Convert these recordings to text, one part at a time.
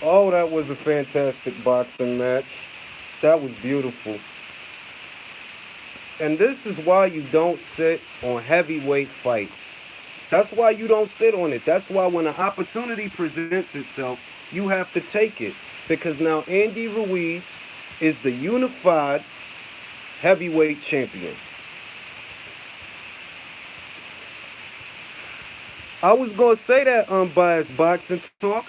Oh, that was a fantastic boxing match. That was beautiful. And this is why you don't sit on heavyweight fights. That's why you don't sit on it. That's why when an opportunity presents itself, you have to take it. Because now Andy Ruiz is the unified heavyweight champion. I was gonna say that unbiased boxing talk.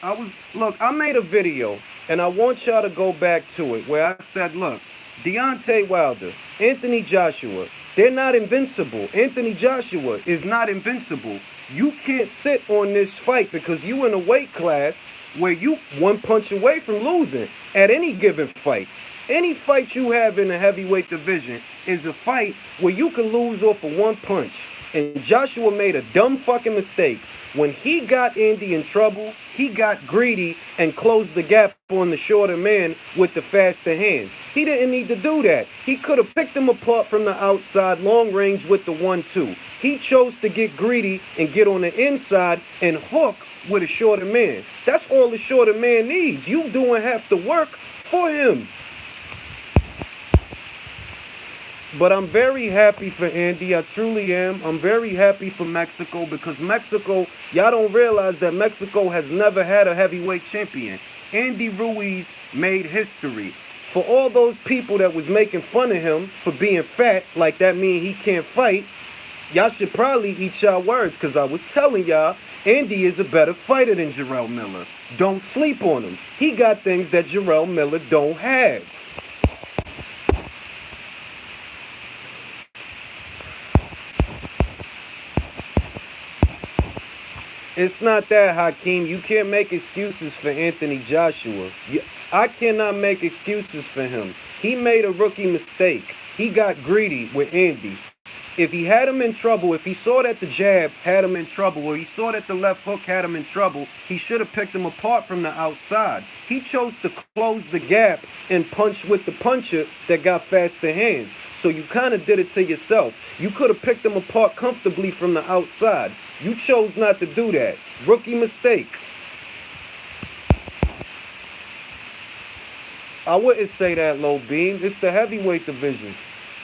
Look, I made a video and I want y'all to go back to it where I said, look, Deontay Wilder, Anthony Joshua, they're not invincible. Anthony Joshua is not invincible. You can't sit on this fight because you in a weight class where you one punch away from losing at any given fight. Any fight you have in the heavyweight division is a fight where you can lose off of one punch. And Joshua made a dumb fucking mistake. When he got Andy in trouble, he got greedy and closed the gap on the shorter man with the faster hands. He didn't need to do that. He could have picked him apart from the outside, long range with the 1-2. He chose to get greedy and get on the inside and hook with a shorter man. That's all the shorter man needs. You doing half the work for him. But I'm very happy for Andy. I truly am. I'm very happy for Mexico because Mexico, y'all don't realize that Mexico has never had a heavyweight champion. Andy Ruiz made history. For all those people that was making fun of him for being fat, like that mean he can't fight, y'all should probably eat y'all words because I was telling y'all, Andy is a better fighter than Jarrell Miller. Don't sleep on him. He got things that Jarrell Miller don't have. It's not that, Hakeem. You can't make excuses for Anthony Joshua. I cannot make excuses for him. He made a rookie mistake. He got greedy with Andy. If he had him in trouble, if he saw that the jab had him in trouble, or he saw that the left hook had him in trouble, he should have picked him apart from the outside. He chose to close the gap and punch with the puncher that got faster hands. So you kind of did it to yourself. You could have picked him apart comfortably from the outside. You chose not to do that. Rookie mistake. I wouldn't say that, Low Beam. It's the heavyweight division.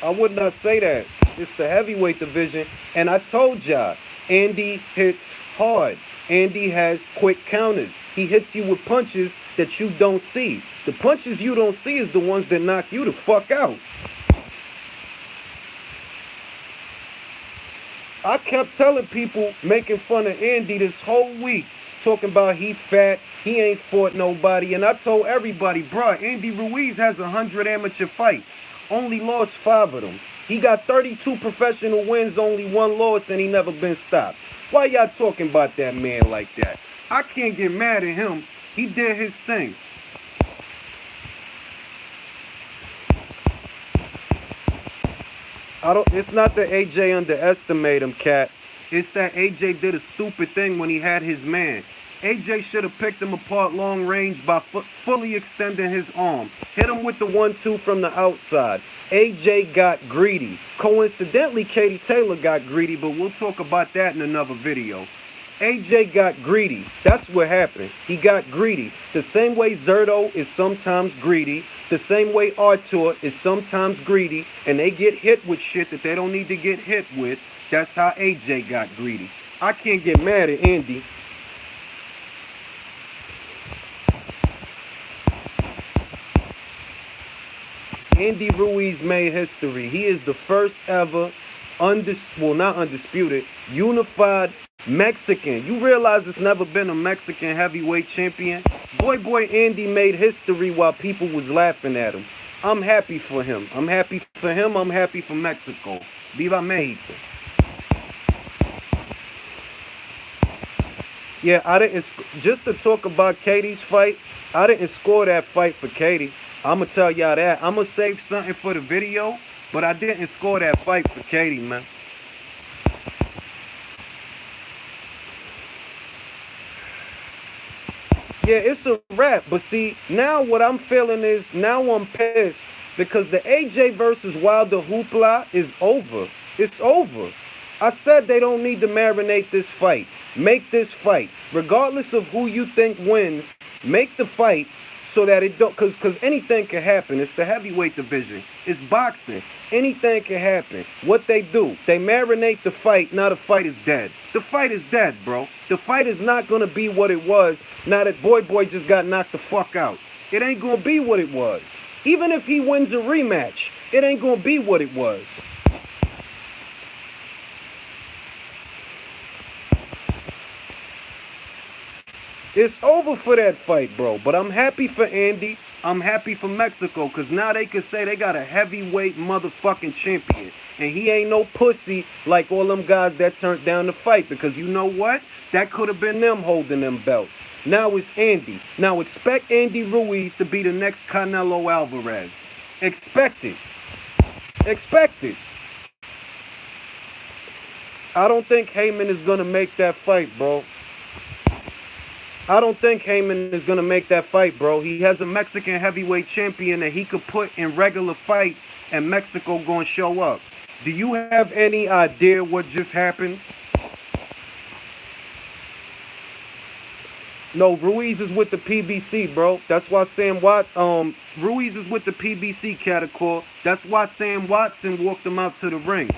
I would not say that. It's the heavyweight division. And I told y'all, Andy hits hard. Andy has quick counters. He hits you with punches that you don't see. The punches you don't see is the ones that knock you the fuck out. I kept telling people, making fun of Andy this whole week, talking about he fat, he ain't fought nobody, and I told everybody, bruh, Andy Ruiz has 100 amateur fights, only lost 5 of them. He got 32 professional wins, only 1 loss, and he never been stopped. Why y'all talking about that man like that? I can't get mad at him. He did his thing. It's not that AJ underestimate him, Cat. It's that AJ did a stupid thing when he had his man. AJ should have picked him apart long range by fully extending his arm. Hit him with the 1-2 from the outside. AJ got greedy. Coincidentally, Katie Taylor got greedy, but we'll talk about that in another video. AJ got greedy. That's what happened. He got greedy. The same way Zerto is sometimes greedy. The same way Artur is sometimes greedy. And they get hit with shit that they don't need to get hit with. That's how AJ got greedy. I can't get mad at Andy. Andy Ruiz made history. He is the first ever, not undisputed, unified Mexican. You realize there's never been a Mexican heavyweight champion? Boy Andy made history while people was laughing at him. I'm happy for him. I'm happy for him. I'm happy for Mexico. Viva Mexico. Yeah, I didn't. Just to talk about Katie's fight, I didn't score that fight for Katie. I'ma tell y'all that. I'ma save something for the video, but I didn't score that fight for Katie, man. Yeah, it's a wrap. But see, now what I'm feeling is, now I'm pissed because the AJ versus Wilder hoopla is over. It's over. I said they don't need to marinate this fight. Make this fight. Regardless of who you think wins, make the fight so that it don't, cause anything can happen. It's the heavyweight division. It's boxing. Anything can happen. What they do, they marinate the fight. Now the fight is dead. The fight is dead, bro. The fight is not gonna be what it was now that Boy just got knocked the fuck out. It ain't gonna be what it was. Even if he wins a rematch, it ain't gonna be what it was. It's over for that fight, bro. But I'm happy for Andy. I'm happy for Mexico, because now they can say they got a heavyweight motherfucking champion. And he ain't no pussy like all them guys that turned down the fight. Because you know what? That could have been them holding them belts. Now it's Andy. Now expect Andy Ruiz to be the next Canelo Alvarez. Expect it. Expect it. I don't think Haymon is going to make that fight, bro. I don't think Haymon is going to make that fight, bro. He has a Mexican heavyweight champion that he could put in regular fights, and Mexico going to show up. Do you have any idea what just happened? No, Ruiz is with the PBC, bro. That's why Ruiz is with the PBC category. That's why Sam Watson walked him out to the ring.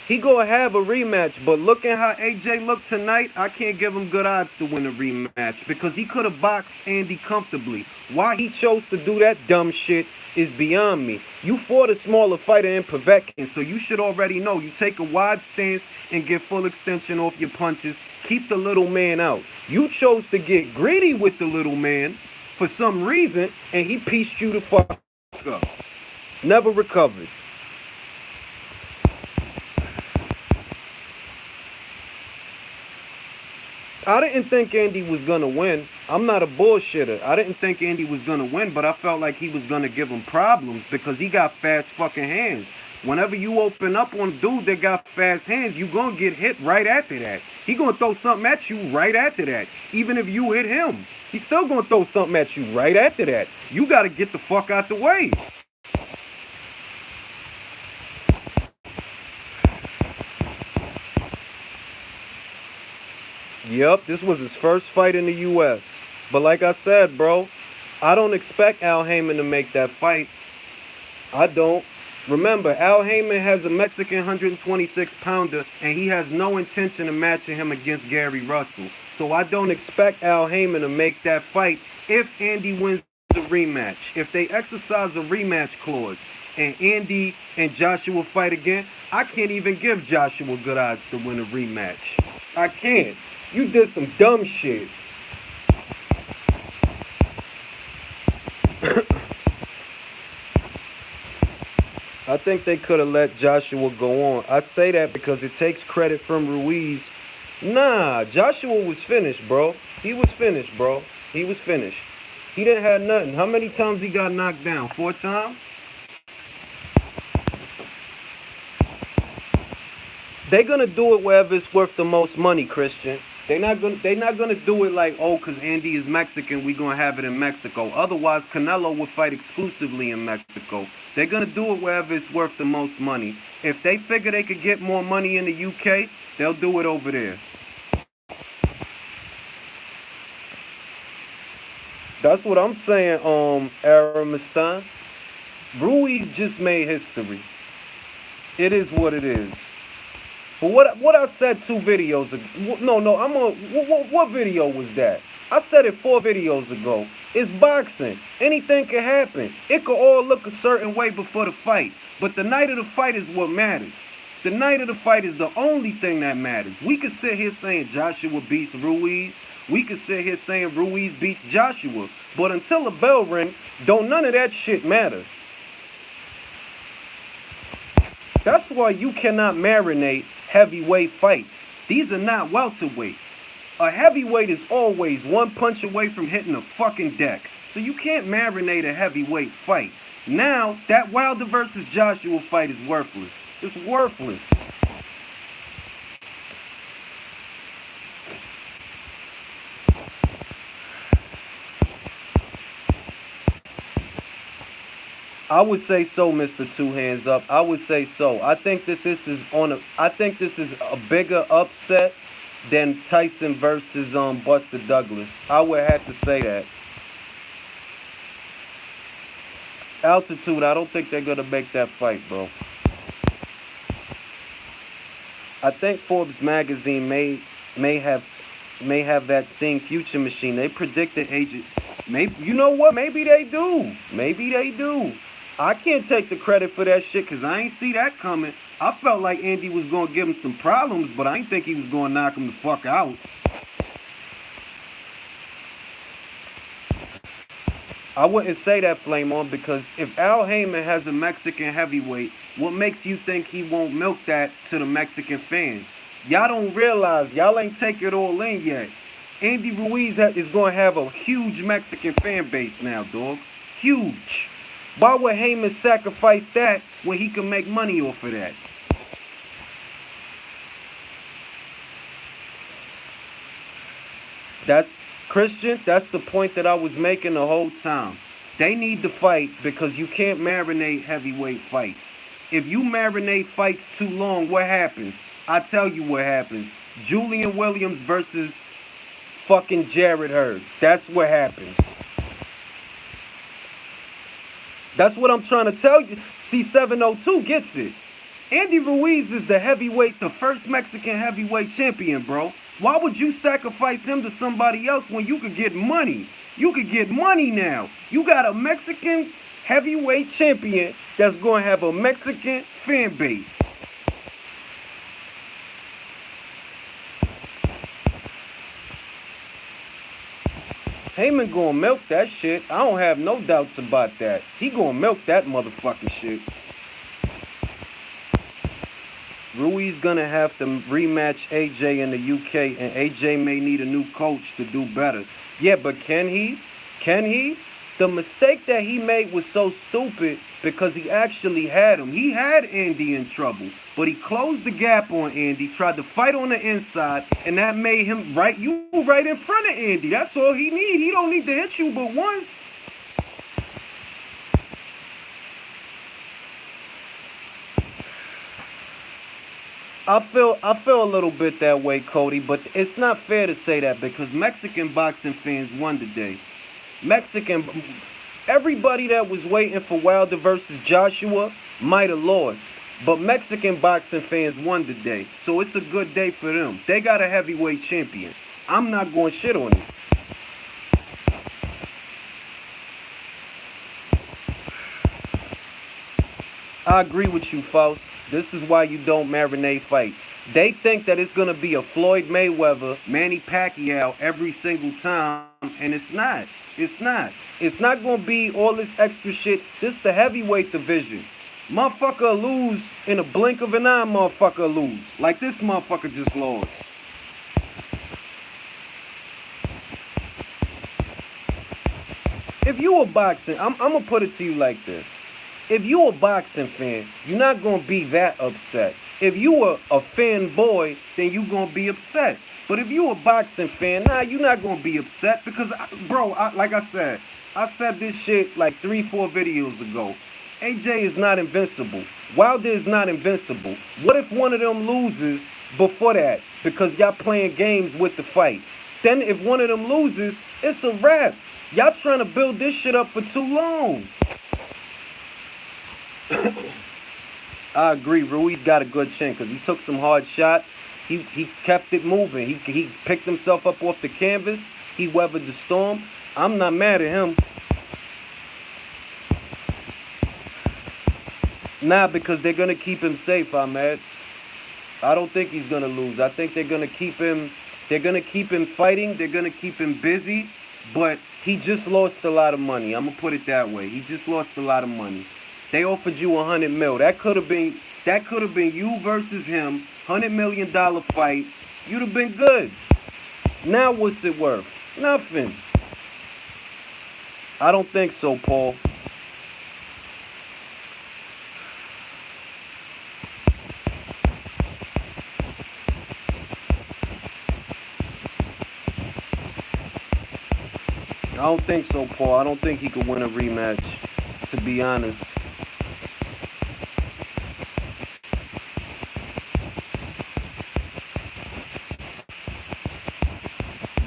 He gonna have a rematch, but looking how AJ looked tonight, I can't give him good odds to win a rematch because he could have boxed Andy comfortably. Why he chose to do that dumb shit is beyond me. You fought a smaller fighter in Povetkin, so you should already know. You take a wide stance and get full extension off your punches. Keep the little man out. You chose to get greedy with the little man for some reason, and he pieced you the fuck up. Never recovered. I didn't think Andy was going to win. I'm not a bullshitter. I didn't think Andy was going to win, but I felt like he was going to give him problems because he got fast fucking hands. Whenever you open up on a dude that got fast hands, you going to get hit right after that. He going to throw something at you right after that. Even if you hit him, he's still going to throw something at you right after that. You got to get the fuck out the way. Yep, this was his first fight in the U.S. But like I said, bro, I don't expect Al Haymon to make that fight. I don't. Remember, Al Haymon has a Mexican 126-pounder, and he has no intention of matching him against Gary Russell. So I don't expect Al Haymon to make that fight if Andy wins the rematch. If they exercise a rematch clause and Andy and Joshua fight again, I can't even give Joshua good odds to win a rematch. I can't. You did some dumb shit. I think they could have let Joshua go on. I say that because it takes credit from Ruiz. Nah, Joshua was finished, bro. He was finished, bro. He was finished. He didn't have nothing. How many times he got knocked down? 4 times? They're gonna do it wherever it's worth the most money, Christian. They're not gonna do it like, oh, because Andy is Mexican, we gonna have it in Mexico. Otherwise, Canelo would fight exclusively in Mexico. They're gonna do it wherever it's worth the most money. If they figure they could get more money in the UK, they'll do it over there. That's what I'm saying, Aramistan. Ruiz just made history. It is what it is. But what I said 2 videos ago, what video was that? I said it 4 videos ago. It's boxing. Anything can happen. It could all look a certain way before the fight. But the night of the fight is what matters. The night of the fight is the only thing that matters. We could sit here saying Joshua beats Ruiz. We could sit here saying Ruiz beats Joshua. But until the bell rings, don't none of that shit matter. That's why you cannot marinate heavyweight fights. These are not welterweights. A heavyweight is always 1 punch away from hitting the fucking deck. So you can't marinate a heavyweight fight. Now, that Wilder versus Joshua fight is worthless. It's worthless. I would say so, Mr. Two Hands Up. I would say so. I think this is a bigger upset than Tyson versus Buster Douglas. I would have to say that. Altitude, I don't think they're gonna make that fight, bro. I think Forbes magazine may have that same future machine. They predicted agent. Maybe you know what? Maybe they do. Maybe they do. I can't take the credit for that shit because I ain't see that coming. I felt like Andy was gonna give him some problems, but I ain't think he was gonna knock him the fuck out. I wouldn't say that, Flame On, because if Al Heyman has a Mexican heavyweight, what makes you think he won't milk that to the Mexican fans? Y'all don't realize, y'all ain't take it all in yet. Andy Ruiz is going to have a huge Mexican fan base now, dog. Huge. Why would Heyman sacrifice that when he can make money off of that? That's Christian. That's the point that I was making the whole time. They need to fight because you can't marinate heavyweight fights. If you marinate fights too long, what happens? I tell you what happens. Julian Williams versus fucking Jarrett Hurd. That's what happens. That's what I'm trying to tell you. C702 gets it. Andy Ruiz is the first Mexican heavyweight champion, bro. Why would you sacrifice him to somebody else when you could get money? You could get money now. You got a Mexican heavyweight champion that's going to have a Mexican fan base. Heyman gonna milk that shit. I don't have no doubts about that. He gonna milk that motherfucking shit. Ruiz gonna have to rematch AJ in the UK, and AJ may need a new coach to do better. Yeah, but can he? Can he? The mistake that he made was so stupid because he actually had him. He had Andy in trouble, but he closed the gap on Andy, tried to fight on the inside, and that made him right in front of Andy. That's all he need. He don't need to hit you but once. I feel a little bit that way, Cody, but it's not fair to say that because Mexican boxing fans won today. Everybody that was waiting for Wilder versus Joshua might have lost, but Mexican boxing fans won today, so it's a good day for them. They got a heavyweight champion. I'm not going to shit on it. I agree with you, Faust. This is why you don't marinate fights. They think that it's going to be a Floyd Mayweather, Manny Pacquiao every single time, and it's not. It's not. It's not going to be all this extra shit. This is the heavyweight division. Motherfucker lose in a blink of an eye, motherfucker lose. Like this motherfucker just lost. If you a boxing, I'm going to put it to you like this. If you a boxing fan, you're not going to be that upset. If you a fanboy, then you going to be upset. But if you a boxing fan, nah, you're not going to be upset because, like I said this shit like 3-4 videos ago. AJ is not invincible. Wilder is not invincible. What if one of them loses before that because y'all playing games with the fight? Then if one of them loses, it's a wrap. Y'all trying to build this shit up for too long. I agree. Ruiz got a good chin because he took some hard shots. He kept it moving. He picked himself up off the canvas. He weathered the storm. I'm not mad at him. Nah, because they're gonna keep him safe, Ahmed. I don't think he's gonna lose. I think they're gonna keep him. They're gonna keep him fighting. They're gonna keep him busy. But he just lost a lot of money. I'm gonna put it that way. He just lost a lot of money. They offered you $100 million. That could have been you versus him. $100 million fight. You'd have been good. Now what's it worth? Nothing. I don't think so, Paul. I don't think so, Paul. I don't think he could win a rematch, to be honest.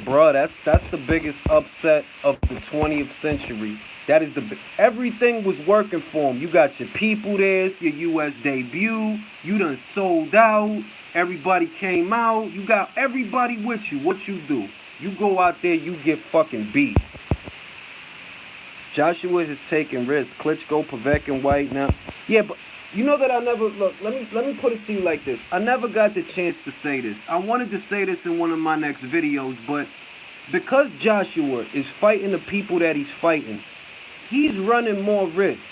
Bruh, that's the biggest upset of the 20th century. That is everything was working for him. You got your people there, it's your U.S. debut. You done sold out. Everybody came out. You got everybody with you. What you do? You go out there, you get fucking beat. Joshua has taken risks. Klitschko, Povetkin, and White now. Yeah, but you know that I never look. Let me put it to you like this. I never got the chance to say this. I wanted to say this in one of my next videos, but because Joshua is fighting the people that he's fighting, he's running more risks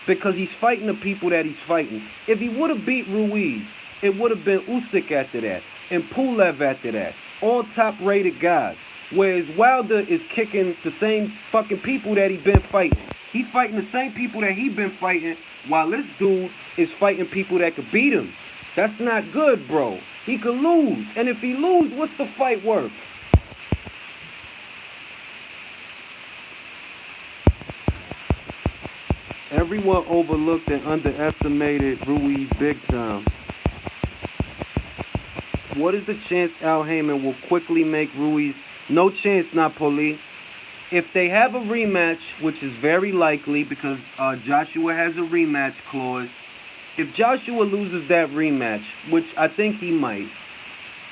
because he's fighting the people that he's fighting. If he would have beat Ruiz, it would have been Usyk after that and Pulev after that. All top-rated guys. Whereas Wilder is kicking the same fucking people that he been fighting. He fighting the same people that he been fighting while this dude is fighting people that could beat him. That's not good, bro. He could lose. And if he lose, what's the fight worth? Everyone overlooked and underestimated Ruiz big time. What is the chance Al Haymon will quickly make Ruiz? No chance, Napoli. If they have a rematch, which is very likely because Joshua has a rematch clause, if Joshua loses that rematch, which I think he might,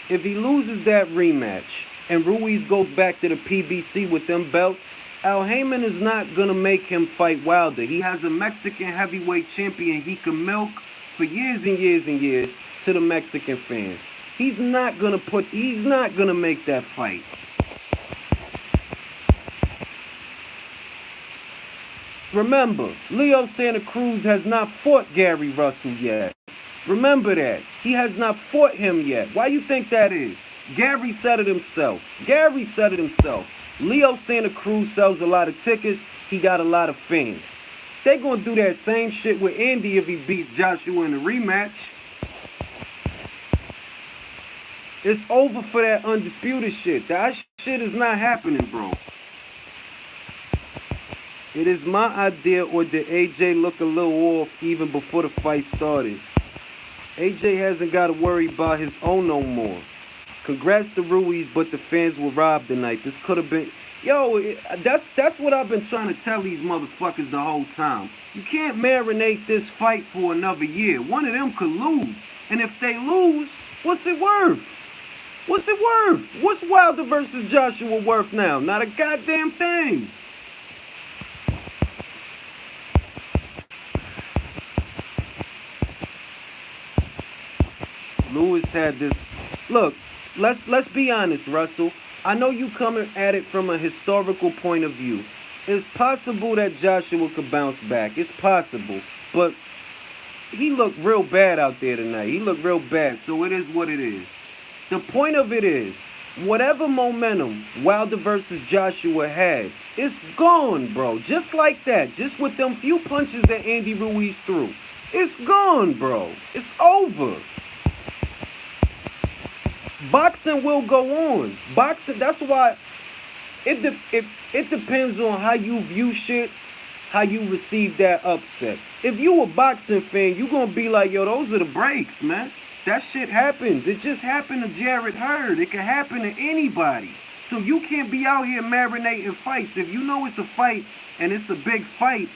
if he loses that rematch and Ruiz goes back to the PBC with them belts, Al Haymon is not going to make him fight Wilder. He has a Mexican heavyweight champion he can milk for years and years and years to the Mexican fans. He's not going to make that fight. Remember, Leo Santa Cruz has not fought Gary Russell yet. Remember that. He has not fought him yet. Why you think that is? Gary said it himself. Leo Santa Cruz sells a lot of tickets. He got a lot of fans. They gonna do that same shit with Andy if he beats Joshua in the rematch. It's over for that undisputed shit. That shit is not happening, bro. It is my idea, or did AJ look a little off even before the fight started? AJ hasn't got to worry about his own no more. Congrats to Ruiz, but the fans were robbed tonight. This could have been... Yo, that's what I've been trying to tell these motherfuckers the whole time. You can't marinate this fight for another year. One of them could lose. And if they lose, what's it worth? What's it worth? What's Wilder versus Joshua worth now? Not a goddamn thing. Lewis had this. Look, let's be honest, Russell. I know you coming at it from a historical point of view. It's possible that Joshua could bounce back. It's possible. But he looked real bad out there tonight. He looked real bad. So it is what it is. The point of it is, whatever momentum Wilder versus Joshua had, it's gone, bro. Just like that. Just with them few punches that Andy Ruiz threw. It's gone, bro. It's over. Boxing will go on. Boxing, that's why it depends on how you view shit, how you receive that upset. If you a boxing fan, you gonna be like, yo, those are the breaks, man. That shit happens. It just happened to Jarrett Hurd. It can happen to anybody. So you can't be out here marinating fights. If you know it's a fight and it's a big fight,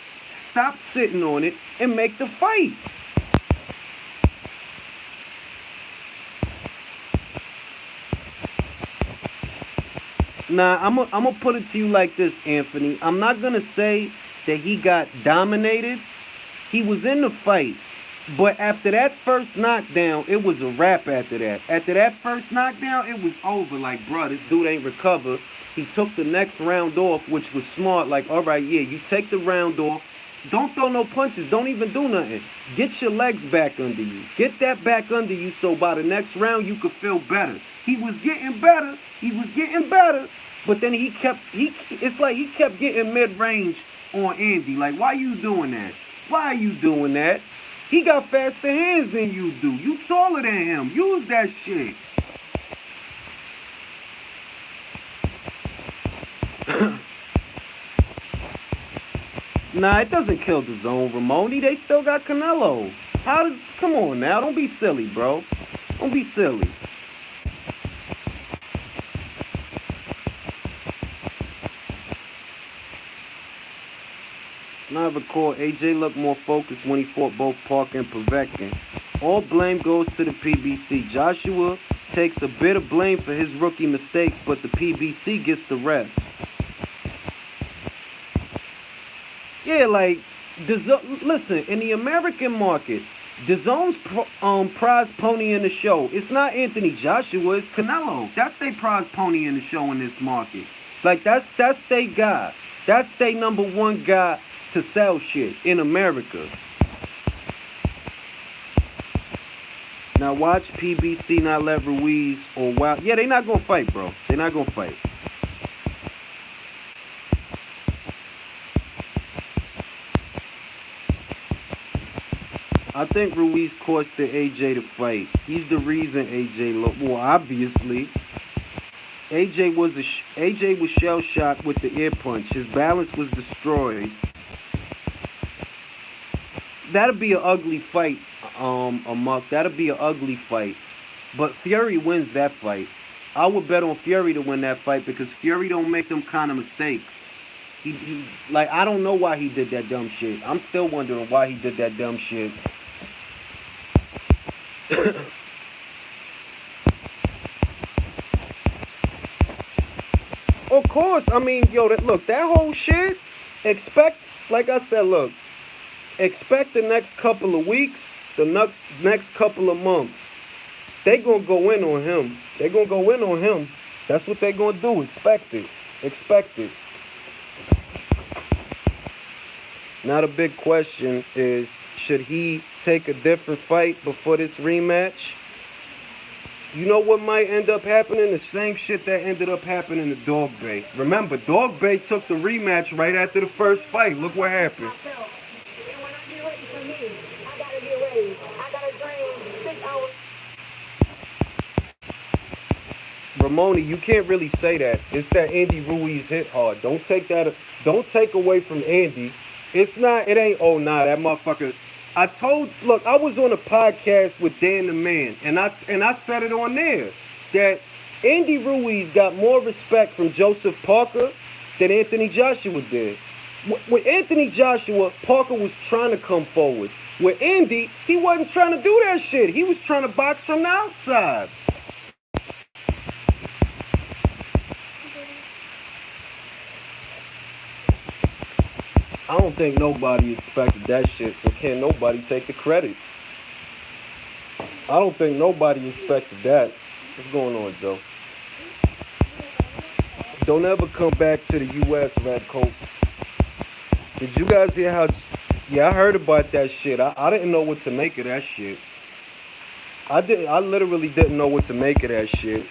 stop sitting on it and make the fight. Nah, I'm gonna put it to you like this, Anthony. I'm not gonna say that he got dominated. He was in the fight. But after that first knockdown, it was a wrap after that. After that first knockdown, it was over. Like, bro, this dude ain't recovered. He took the next round off, which was smart. Like, all right, yeah, you take the round off. Don't throw no punches. Don't even do nothing. Get your legs back under you. Get that back under you so by the next round you could feel better. He was getting better. But then it's like he kept getting mid-range on Andy. Like, why you doing that? Why are you doing that? He got faster hands than you do. You taller than him. Use that shit. Nah, it doesn't kill the zone, Ramoni. They still got Canelo. Come on now. Don't be silly, bro. Don't be silly. Now I recall AJ looked more focused when he fought both Parker and Povetkin. All blame goes to the PBC. Joshua takes a bit of blame for his rookie mistakes, but the PBC gets the rest. Yeah, like, listen, in the American market, DAZN's prize pony in the show, it's not Anthony Joshua, it's Canelo. That's their prize pony in the show in this market. Like, that's their guy. That's their number one guy to sell shit in America. Now watch PBC not let Ruiz or Wild. Yeah, they not gonna fight, bro. They not gonna fight. I think Ruiz costed AJ to fight. He's the reason AJ looked. Well, obviously, AJ was shell shocked with the ear punch. His balance was destroyed. That'll be an ugly fight, Amok. That'll be an ugly fight. But Fury wins that fight. I would bet on Fury to win that fight because Fury don't make them kind of mistakes. Like, I don't know why he did that dumb shit. I'm still wondering why he did that dumb shit. Of course, I mean, yo, look, that whole shit, like I said, look, expect the next couple of weeks, the next couple of months. They gonna go in on him. They gonna go in on him. That's what they gonna do. Expect it. Expect it. Now the big question is, should he take a different fight before this rematch? You know what might end up happening? The same shit that ended up happening to Dog Bay. Remember, Dog Bay took the rematch right after the first fight. Look what happened. Ramoni, you can't really say that. It's that Andy Ruiz hit hard. Don't take away from Andy. It ain't, oh nah, that motherfucker. Look, I was on a podcast with Dan the Man, and I said it on there, that Andy Ruiz got more respect from Joseph Parker than Anthony Joshua did. With Anthony Joshua, Parker was trying to come forward. With Andy, he wasn't trying to do that shit. He was trying to box from the outside. I don't think nobody expected that shit, so can't nobody take the credit. I don't think nobody expected that. What's going on, Joe? Don't ever come back to the U.S., Redcoats. Did you guys hear how... Yeah, I heard about that shit. I didn't know what to make of that shit. I literally didn't know what to make of that shit.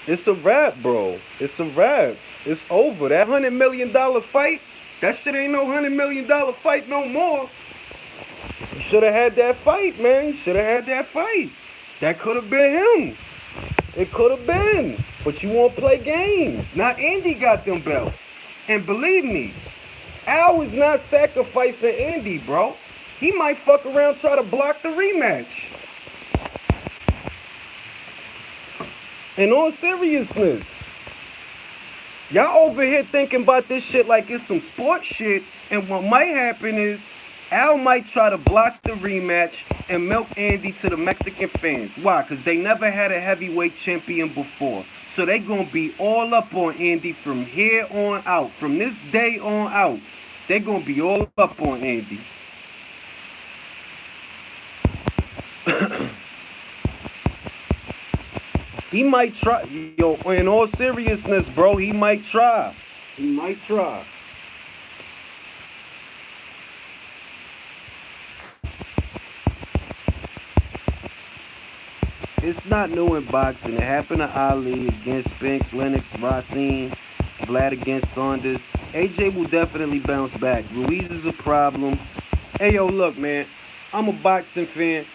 It's a wrap, bro. It's a wrap. It's over. That $100 million fight, that shit ain't no $100 million fight no more. You should have had that fight, man. You should have had that fight. That could have been him. It could have been. But you won't play games. Now Andy got them belts. And believe me, Al is not sacrificing Andy, bro. He might fuck around try to block the rematch. In all seriousness, y'all over here thinking about this shit like it's some sports shit, and what might happen is Al might try to block the rematch and milk Andy to the Mexican fans. Why? Because they never had a heavyweight champion before. So they gonna be all up on Andy from here on out. From this day on out, they gonna be all up on Andy. He might try, yo, in all seriousness, bro, he might try. He might try. It's not new in boxing. It happened to Ali against Spinks, Lennox, Racine, Vlad against Saunders. AJ will definitely bounce back. Ruiz is a problem. Hey, yo, look, man, I'm a boxing fan.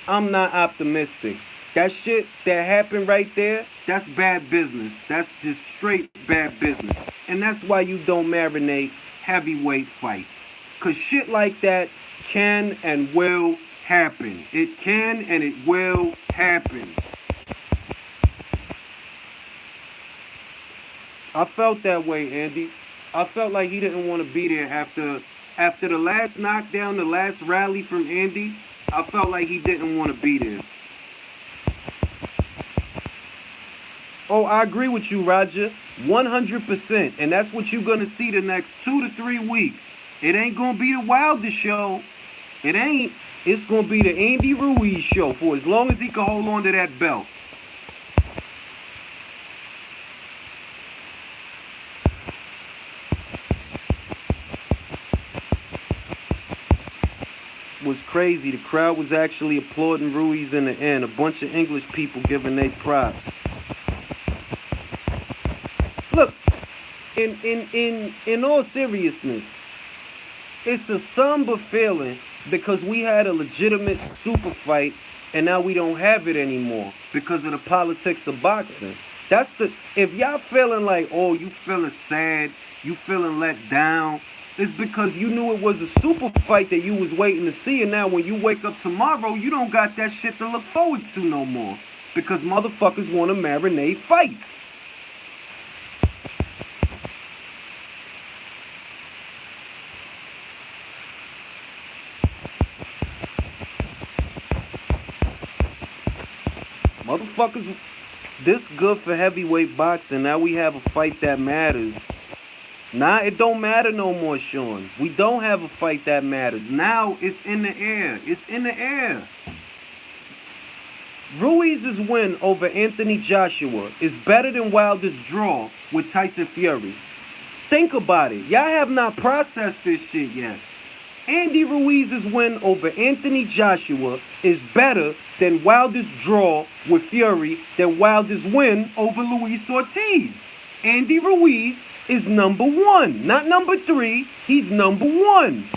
I'm not optimistic. That shit that happened right there, that's bad business. That's just straight bad business. And that's why you don't marinate heavyweight fights. Because shit like that can and will happen. It can and it will happen. I felt that way, Andy. I felt like he didn't want to be there after the last knockdown, the last rally from Andy. I felt like he didn't want to be there. Oh, I agree with you, Roger. 100%. And that's what you're going to see the next 2 to 3 weeks. It ain't going to be the Wilder show. It ain't. It's going to be the Andy Ruiz show for as long as he can hold on to that belt. Was crazy. The crowd was actually applauding Ruiz in the end. A bunch of English people giving their props. Look, in all seriousness, it's a somber feeling because we had a legitimate super fight and now we don't have it anymore because of the politics of boxing. If y'all feeling like, oh, you feeling sad, you feeling let down, it's because you knew it was a super fight that you was waiting to see, and now when you wake up tomorrow, you don't got that shit to look forward to no more because motherfuckers want to marinate fights. Motherfuckers, this good for heavyweight boxing. Now we have a fight that matters. Nah, it don't matter no more, Sean. We don't have a fight that matters. Now it's in the air. It's in the air. Ruiz's win over Anthony Joshua is better than Wilder's draw with Tyson Fury. Think about it. Y'all have not processed this shit yet. Andy Ruiz's win over Anthony Joshua is better than Wilder's draw with Fury than Wilder's win over Luis Ortiz. Andy Ruiz is number one, not number three. He's number one.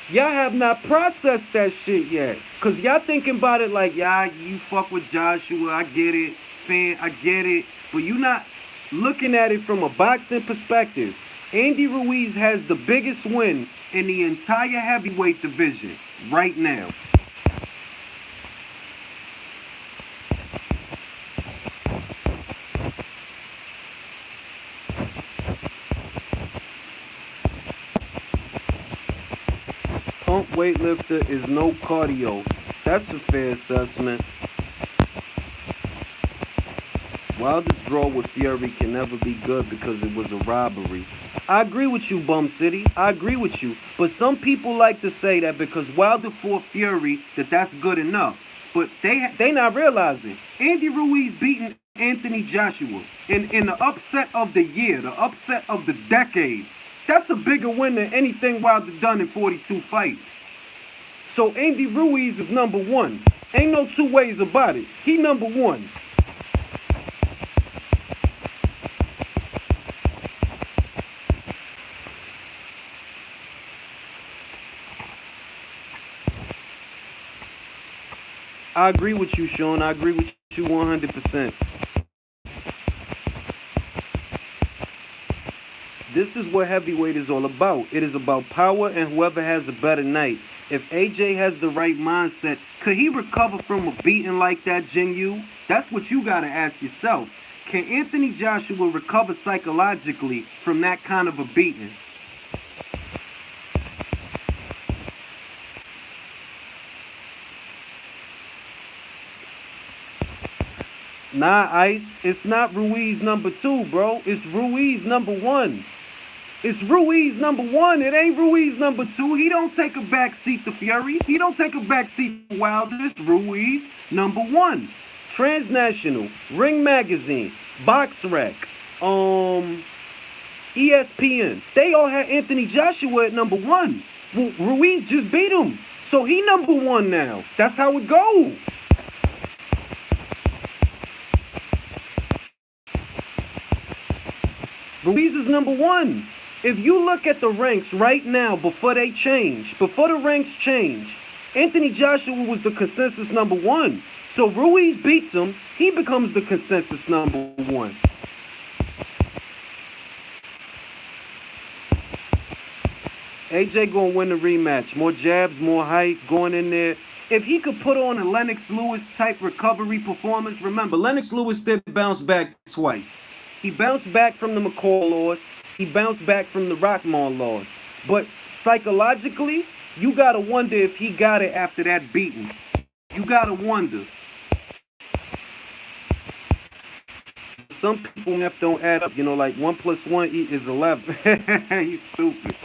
Y'all have not processed that shit yet. Because y'all thinking about it like, yeah, you fuck with Joshua, I get it. Fan, I get it. But you not looking at it from a boxing perspective. Andy Ruiz has the biggest win in the entire heavyweight division right now. Pump weightlifter is no cardio. That's a fair assessment. Wilder's draw with Fury can never be good because it was a robbery. I agree with you, Bum City. I agree with you. But some people like to say that because Wilder fought Fury, that's good enough. But they not realizing. Andy Ruiz beating Anthony Joshua in the upset of the year, the upset of the decade. That's a bigger win than anything Wilder done in 42 fights. So Andy Ruiz is number one. Ain't no two ways about it. He number one. I agree with you, Sean. I agree with you 100%. This is what heavyweight is all about. It is about power and whoever has a better night. If AJ has the right mindset, could he recover from a beating like that, Jin Yu? That's what you got to ask yourself. Can Anthony Joshua recover psychologically from that kind of a beating? Nah, Ice, it's not Ruiz number two, bro. It's Ruiz number one. It's Ruiz number one. It ain't Ruiz number two. He don't take a back seat to Fury. He don't take a back seat to Wilder. It's Ruiz number one. Transnational, Ring Magazine, BoxRec, ESPN. They all had Anthony Joshua at number one. Ruiz just beat him. So he number one now. That's how it goes. Ruiz is number one. If you look at the ranks right now before they change, before the ranks change, Anthony Joshua was the consensus number one. So Ruiz beats him, he becomes the consensus number one. AJ gonna win the rematch. More jabs, more height, going in there, If he could put on a Lennox Lewis type recovery performance, remember, Lennox Lewis did bounce back twice. He bounced back from the McCall loss. He bounced back from the Rockmore loss. But psychologically, you gotta wonder if he got it after that beating. You gotta wonder. Some people math don't add up. You know, like 1 + 1 is 11. He's stupid.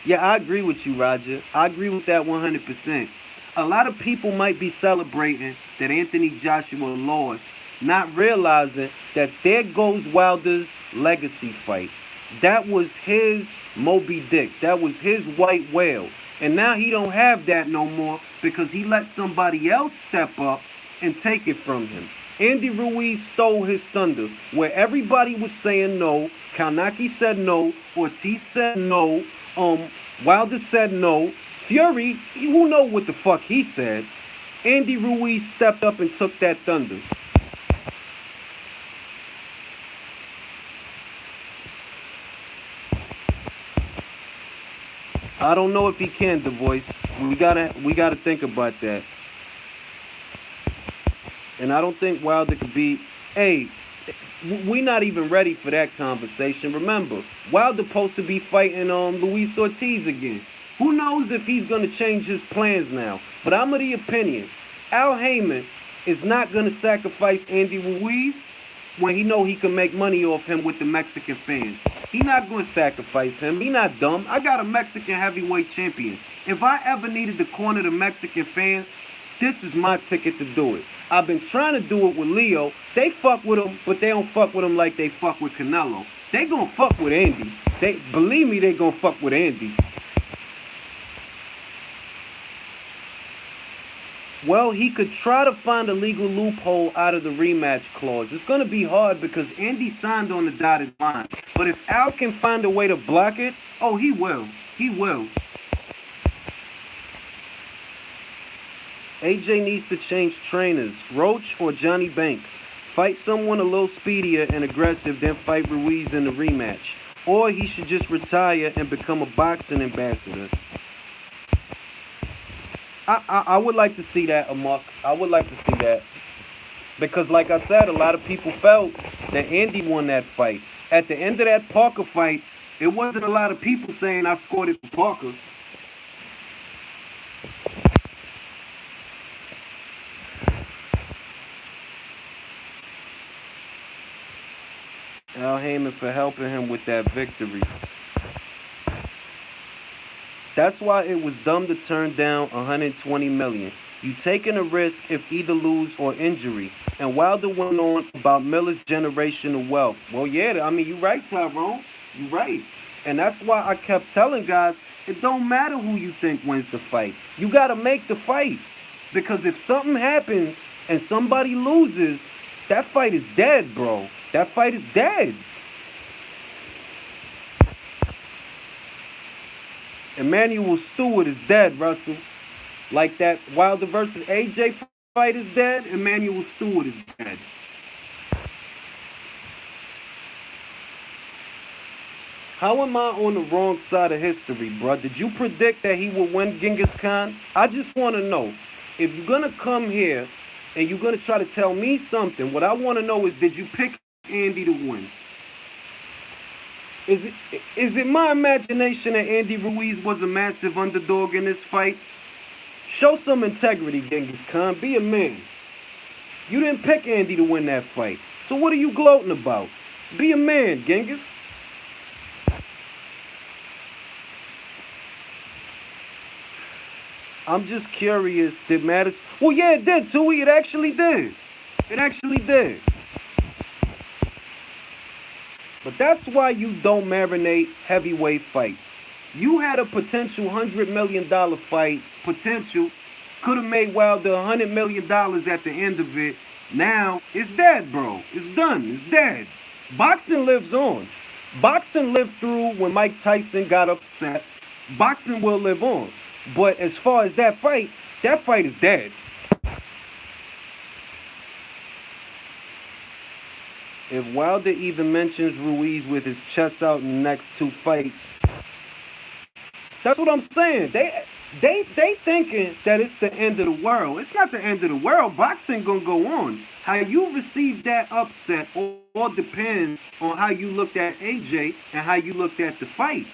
Yeah, I agree with you, Roger. I agree with that 100%. A lot of people might be celebrating that Anthony Joshua lost, not realizing that there goes Wilder's legacy fight. That was his Moby Dick. That was his white whale. And now he don't have that no more because he let somebody else step up and take it from him. Andy Ruiz stole his thunder. Where everybody was saying no, Kanaki said no, Ortiz said no, Wilder said no. Fury, who know what the fuck he said? Andy Ruiz stepped up and took that thunder. I don't know if he can, the voice. We gotta think about that. And I don't think Wilder could be. Hey, we not even ready for that conversation. Remember, Wilder supposed to be fighting Luis Ortiz again. Who knows if he's gonna change his plans now? But I'm of the opinion, Al Heyman is not gonna sacrifice Andy Ruiz when he know he can make money off him with the Mexican fans. He not gonna sacrifice him. He not dumb. I got a Mexican heavyweight champion. If I ever needed to corner the Mexican fans, this is my ticket to do it. I've been trying to do it with Leo. They fuck with him, but they don't fuck with him like they fuck with Canelo. They gonna fuck with Andy. Believe me, they gonna fuck with Andy. Well, he could try to find a legal loophole out of the rematch clause. It's going to be hard because Andy signed on the dotted line. But if Al can find a way to block it, oh, he will. He will. AJ needs to change trainers. Roach or Johnny Banks. Fight someone a little speedier and aggressive, then fight Ruiz in the rematch. Or he should just retire and become a boxing ambassador. I would like to see that, Amok. I would like to see that. Because like I said, a lot of people felt that Andy won that fight. At the end of that Parker fight, it wasn't a lot of people saying I scored it for Parker. Al Heyman for helping him with that victory. That's why it was dumb to turn down $120 million. You taking a risk if either lose or injury. And Wilder went on about Miller's generational wealth. Well, yeah, I mean, you right, Tyrone. You right. And that's why I kept telling guys, it don't matter who you think wins the fight. You got to make the fight. Because if something happens and somebody loses, that fight is dead, bro. That fight is dead. Emmanuel Stewart is dead, Russell. Like that Wilder versus AJ fight is dead, Emmanuel Stewart is dead. How am I on the wrong side of history, bro? Did you predict that he would win Genghis Khan? I just want to know. If you're going to come here and you're going to try to tell me something, what I want to know is, did you pick Andy to win? Is it my imagination that Andy Ruiz was a massive underdog in this fight? Show some integrity, Genghis Khan. Be a man. You didn't pick Andy to win that fight. So what are you gloating about? Be a man, Genghis. I'm just curious, did Madison... Well, yeah, it did, Tui. It actually did. It actually did. But that's why you don't marinate heavyweight fights. You had a potential $100 million fight, potential, could have made Wilder $100 million at the end of it. Now, it's dead, bro. It's done. It's dead. Boxing lives on. Boxing lived through when Mike Tyson got upset. Boxing will live on. But as far as that fight is dead. If Wilder even mentions Ruiz with his chest out in the next two fights, that's what I'm saying. They thinking that it's the end of the world. It's not the end of the world. Boxing gonna go on. How you receive that upset all depends on how you looked at AJ and how you looked at the fight.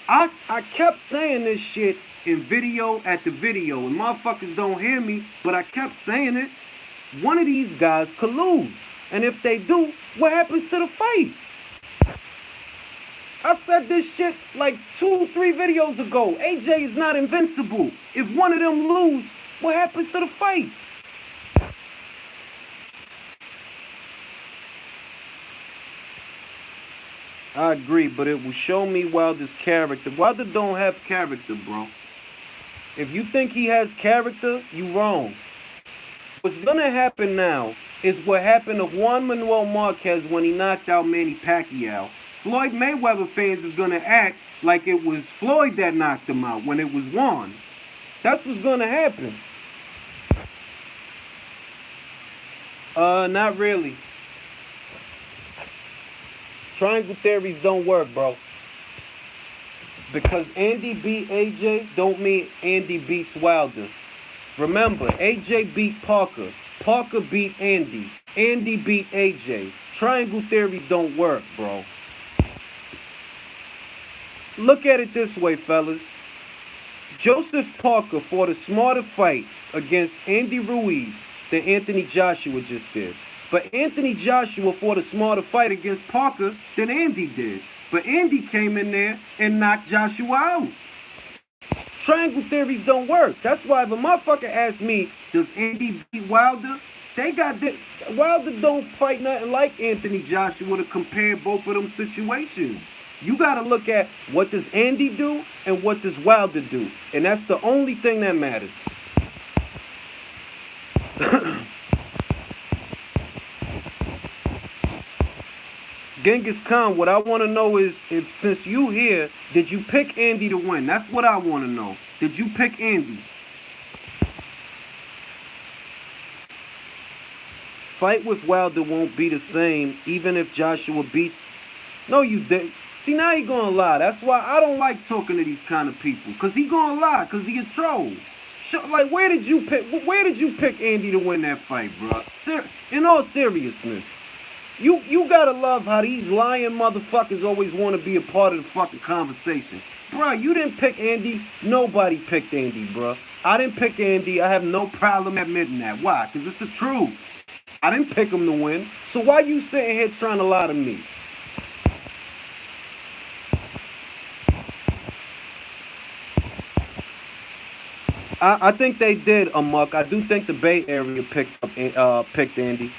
I kept saying this shit in video at the video, and motherfuckers don't hear me, but I kept saying it. One of these guys could lose. And if they do, what happens to the fight? I said this shit like 2-3 videos ago. AJ is not invincible. If one of them lose, what happens to the fight? I agree, but it will show me Wilder's character. Wilder don't have character, bro. If you think he has character, you wrong. What's gonna happen now is what happened to Juan Manuel Marquez when he knocked out Manny Pacquiao. Floyd Mayweather fans is gonna act like it was Floyd that knocked him out when it was Juan. That's what's gonna happen. Not really. Triangle theories don't work, bro. Because Andy beat AJ don't mean Andy beats Wilder. Remember, AJ beat Parker. Parker beat Andy. Andy beat AJ. Triangle theories don't work, bro. Look at it this way, fellas. Joseph Parker fought a smarter fight against Andy Ruiz than Anthony Joshua just did. But Anthony Joshua fought a smarter fight against Parker than Andy did. But Andy came in there and knocked Joshua out. Triangle theories don't work. That's why if a motherfucker asks me, does Andy beat Wilder? Wilder don't fight nothing like Anthony Joshua to compare both of them situations. You gotta look at what does Andy do and what does Wilder do. And that's the only thing that matters. Genghis Khan, what I want to know is, if since you here, did you pick Andy to win? That's what I want to know. Did you pick Andy? Fight with Wilder won't be the same, even if Joshua beats. No, you did. See, now he gonna lie. That's why I don't like talking to these kind of people, cause he gonna lie, cause he a troll. Like, where did you pick Andy to win that fight, bro? In all seriousness. You gotta love how these lying motherfuckers always want to be a part of the fucking conversation. Bruh, you didn't pick Andy. Nobody picked Andy, bruh. I didn't pick Andy. I have no problem admitting that. Why? Because it's the truth. I didn't pick him to win. So why you sitting here trying to lie to me? I think they did, Amok. I do think the Bay Area picked Andy.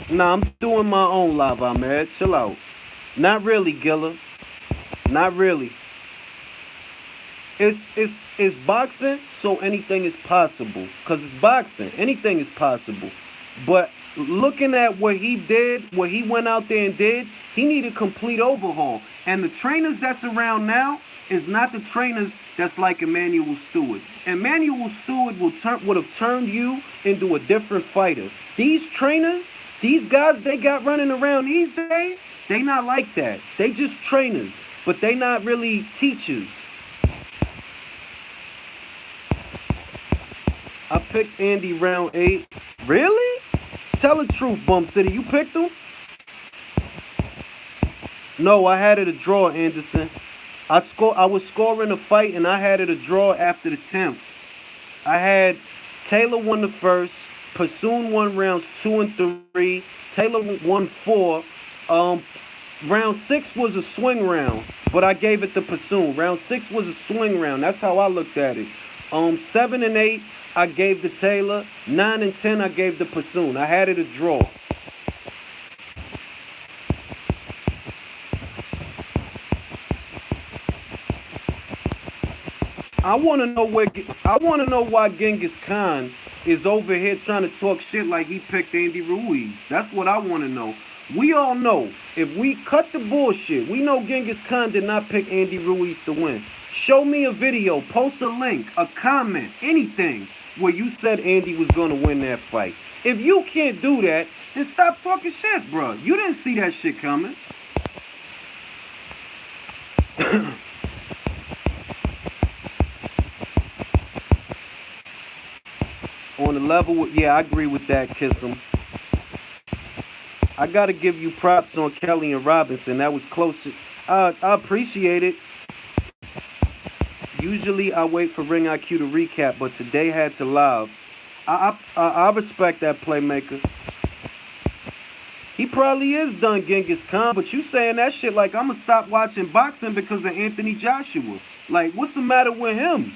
Nah, I'm doing my own live, Ahmed. Chill out. Not really, Gilla. Not really. It's boxing, so anything is possible. Cause it's boxing. Anything is possible. But looking at what he did, what he went out there and did, he needed a complete overhaul. And the trainers that's around now is not the trainers that's like Emanuel Steward. Emanuel Steward would have turned you into a different fighter. These trainers, these guys they got running around these days, they not like that. They just trainers, but they not really teachers. I picked Andy round 8. Really? Tell the truth, Bump City. You picked him? No, I had it a draw, Anderson. I was scoring a fight and I had it a draw after the 10th. I had Taylor won the first, Pursoon won rounds 2 and 3, Taylor won 4. Round 6 was a swing round, but I gave it to Pursoon. Round 6 was a swing round. That's how I looked at it. 7 and 8 I gave to Taylor. 9 and 10 I gave to Pursoon. I had it a draw. I want to know why Genghis Khan is over here trying to talk shit like he picked Andy Ruiz. That's what I want to know. We all know, if we cut the bullshit, we know Genghis Khan did not pick Andy Ruiz to win. Show me a video, post a link, a comment, anything where you said Andy was going to win that fight. If you can't do that, then stop talking shit, bro. You didn't see that shit coming. On the level with, yeah, I agree with that, Kiss 'em. I gotta give you props on Kelly and Robinson. That was close to. I appreciate it. Usually I wait for Ring IQ to recap, but today had to live. I respect that playmaker. He probably is done Genghis Khan, but you saying that shit like I'm gonna stop watching boxing because of Anthony Joshua. Like, what's the matter with him?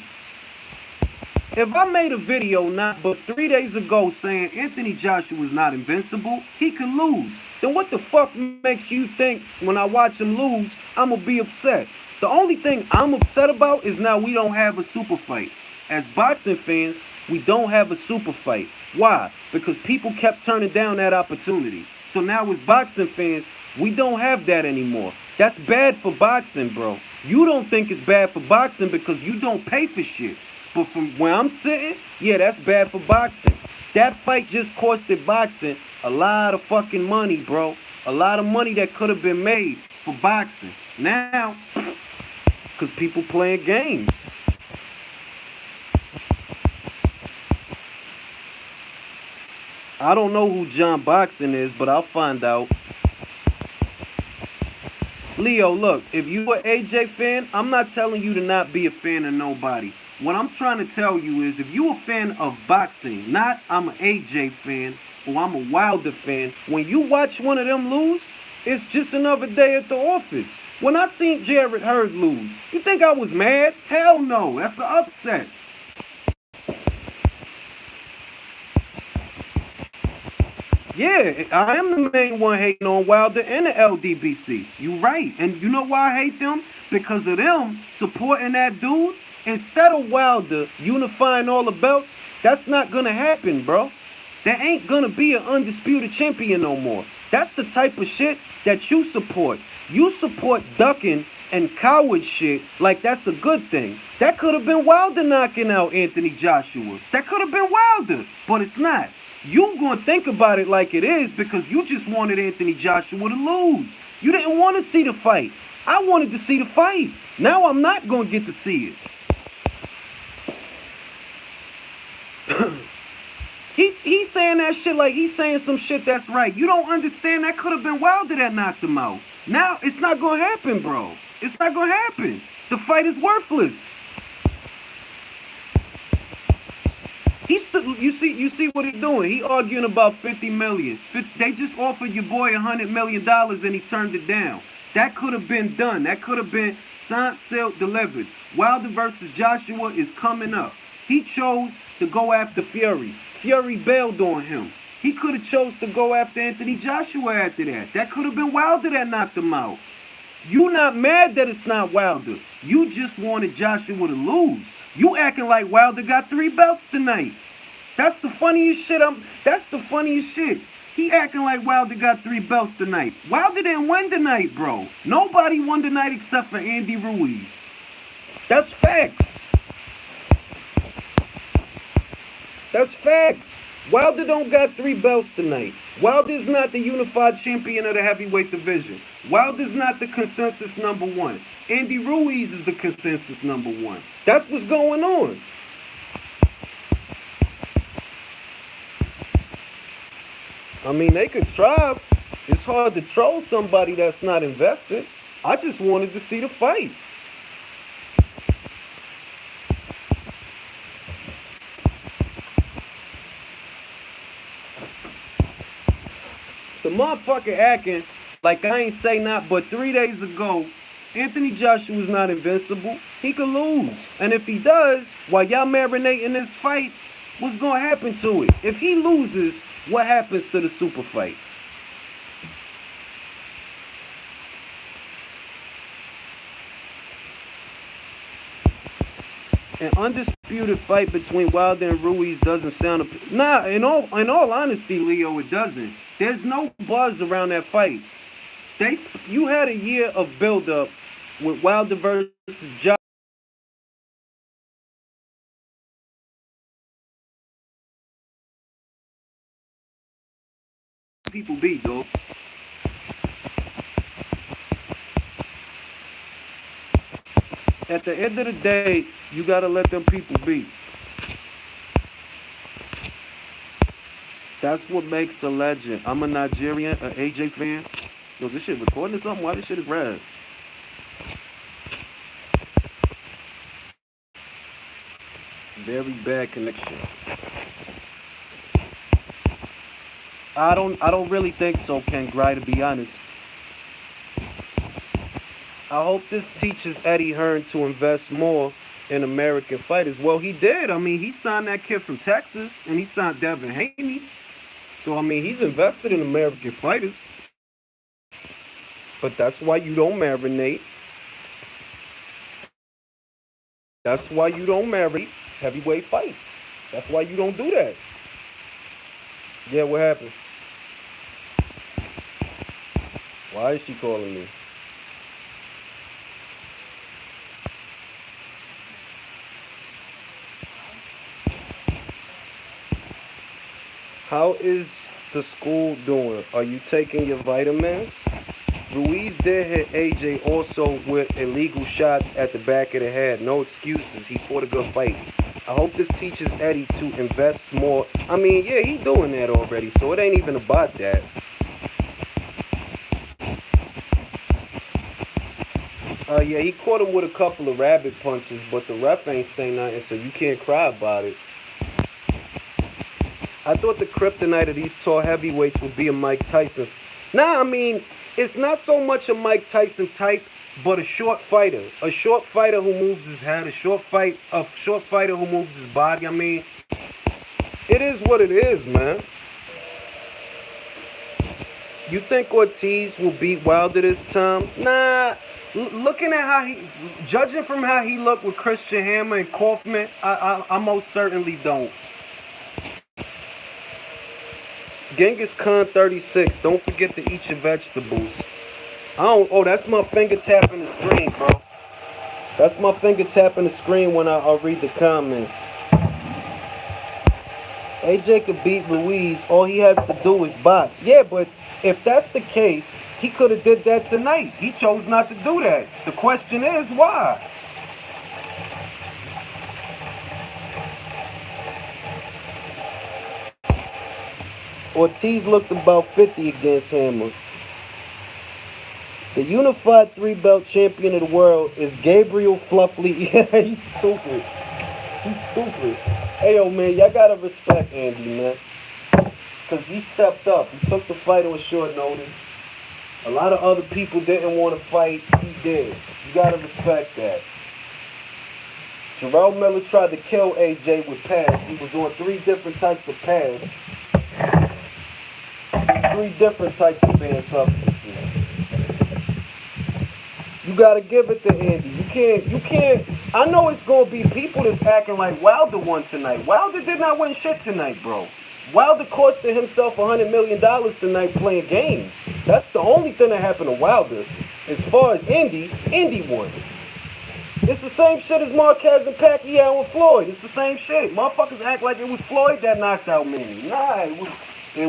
If I made a video not but 3 days ago saying Anthony Joshua is not invincible, he could lose, then what the fuck makes you think when I watch him lose, I'm gonna be upset? The only thing I'm upset about is now we don't have a super fight. As boxing fans, we don't have a super fight. Why? Because people kept turning down that opportunity. So now as boxing fans, we don't have that anymore. That's bad for boxing, bro. You don't think it's bad for boxing because you don't pay for shit. But from where I'm sitting, yeah, that's bad for boxing. That fight just costed boxing a lot of fucking money, bro. A lot of money that could have been made for boxing. Now, because people playing games. I don't know who John Boxing is, but I'll find out. Leo, look, if you an AJ fan, I'm not telling you to not be a fan of nobody. What I'm trying to tell you is if you a fan of boxing, not I'm an AJ fan or I'm a Wilder fan, when you watch one of them lose, it's just another day at the office. When I seen Jarrett Hurd lose, you think I was mad? Hell no, that's an upset. Yeah, I am the main one hating on Wilder and the LDBC. You right. And you know why I hate them? Because of them supporting that dude. Instead of Wilder unifying all the belts, that's not going to happen, bro. There ain't going to be an undisputed champion no more. That's the type of shit that you support. You support ducking and coward shit like that's a good thing. That could have been Wilder knocking out Anthony Joshua. That could have been Wilder, but it's not. You gonna think about it like it is because you just wanted Anthony Joshua to lose. You didn't want to see the fight. I wanted to see the fight. Now I'm not gonna get to see it. He's saying that shit like he's saying some shit that's right. You don't understand that could have been Wilder that knocked him out. Now it's not gonna happen, bro. It's not gonna happen. The fight is worthless. You see what he's doing. He arguing about 50 million. They just offered your boy $100 million and he turned it down. That could have been done. That could have been signed, sealed, delivered. Wilder versus Joshua is coming up. He chose to go after Fury. Fury bailed on him. He could have chose to go after Anthony Joshua after that. That could have been Wilder that knocked him out. You not mad that it's not Wilder. You just wanted Joshua to lose. You acting like Wilder got 3 belts tonight. That's the funniest shit. That's the funniest shit. He acting like Wilder got 3 belts tonight. Wilder didn't win tonight, bro. Nobody won tonight except for Andy Ruiz. That's facts. That's facts. Wilder don't got 3 belts tonight. Wilder's not the unified champion of the heavyweight division. Wilder's not the consensus #1. Andy Ruiz is the consensus #1. That's what's going on. I mean, they could try. It's hard to troll somebody that's not invested. I just wanted to see the fight. The motherfucker acting like I ain't say not but 3 days ago, Anthony Joshua's not invincible. He could lose. And if he does, while y'all marinating this fight, what's going to happen to it? If he loses, what happens to the super fight? An undisputed fight between Wilder and Ruiz doesn't sound... Nah, in all honesty, Leo, it doesn't. There's no buzz around that fight. You had a year of build-up with Wilder versus Joshua. People beat, though. At the end of the day, you gotta let them people beat. That's what makes a legend. I'm a Nigerian, an AJ fan. Yo, this shit recording or something? Why this shit is red? Very bad connection. I don't really think so, Ken Gry, to be honest. I hope this teaches Eddie Hearn to invest more in American fighters. Well, he did. I mean, he signed that kid from Texas, and he signed Devin Haney. So, I mean, he's invested in American fighters. But that's why you don't marinate. That's why you don't marinate heavyweight fights. That's why you don't do that. Yeah, what happened? Why is she calling me? How is the school doing? Are you taking your vitamins? Ruiz did hit AJ also with illegal shots at the back of the head. No excuses. He fought a good fight. I hope this teaches Eddie to invest more. I mean, yeah, he's doing that already, so it ain't even about that. Yeah, he caught him with a couple of rabbit punches, but the ref ain't saying nothing, so you can't cry about it. I thought the kryptonite of these tall heavyweights would be a Mike Tyson. Nah, I mean, it's not so much a Mike Tyson type, but a short fighter. A short fighter who moves his head, a short fighter who moves his body. I mean, it is what it is, man. You think Ortiz will beat Wilder this time? Nah. Looking at judging from how he looked with Christian Hammer and Kaufman, I most certainly don't. Genghis Khan 36. Don't forget to eat your vegetables. Oh, that's my finger tapping the screen, bro. That's my finger tapping the screen when I read the comments. AJ could beat Ruiz. All he has to do is box. Yeah, but if that's the case, he could have did that tonight. He chose not to do that. The question is, why? Ortiz looked about 50 against Hammer. The unified 3-belt champion of the world is Gabriel Fluffley. Yeah, he's stupid. He's stupid. Hey, yo, man, y'all gotta respect Andy, man. Because he stepped up. He took the fight on short notice. A lot of other people didn't want to fight. He did. You gotta respect that. Jarrell Miller tried to kill AJ with pads. He was on 3 different types of pads. 3 different types of banned substances. You gotta give it to Andy. You can't. I know it's gonna be people that's acting like Wilder won tonight. Wilder did not win shit tonight, bro. Wilder costed himself $100 million tonight playing games. That's the only thing that happened to Wilder. As far as Indy won. It's the same shit as Marquez and Pacquiao and Floyd. It's the same shit. Motherfuckers act like it was Floyd that knocked out Manny. Nah, it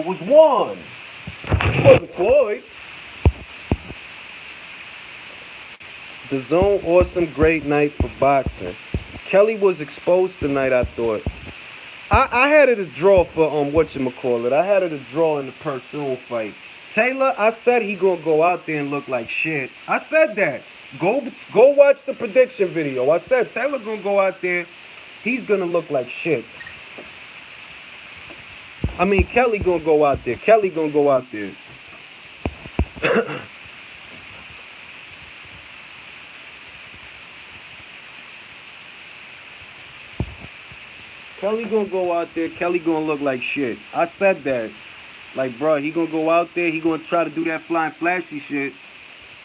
was one. It wasn't Floyd. The Zone, awesome, great night for boxing. Kelly was exposed tonight, I thought. I had it a draw for whatchamacallit. I had it a draw in the Pursuit fight. Taylor, I said he gonna go out there and look like shit. I said that. Go watch the prediction video. I said Taylor gonna go out there. He's gonna look like shit. I mean, Kelly gonna go out there. Kelly gonna go out there. Kelly gonna go out there. Kelly gonna look like shit. I said that. Like, bro, he gonna go out there. He gonna try to do that flying flashy shit.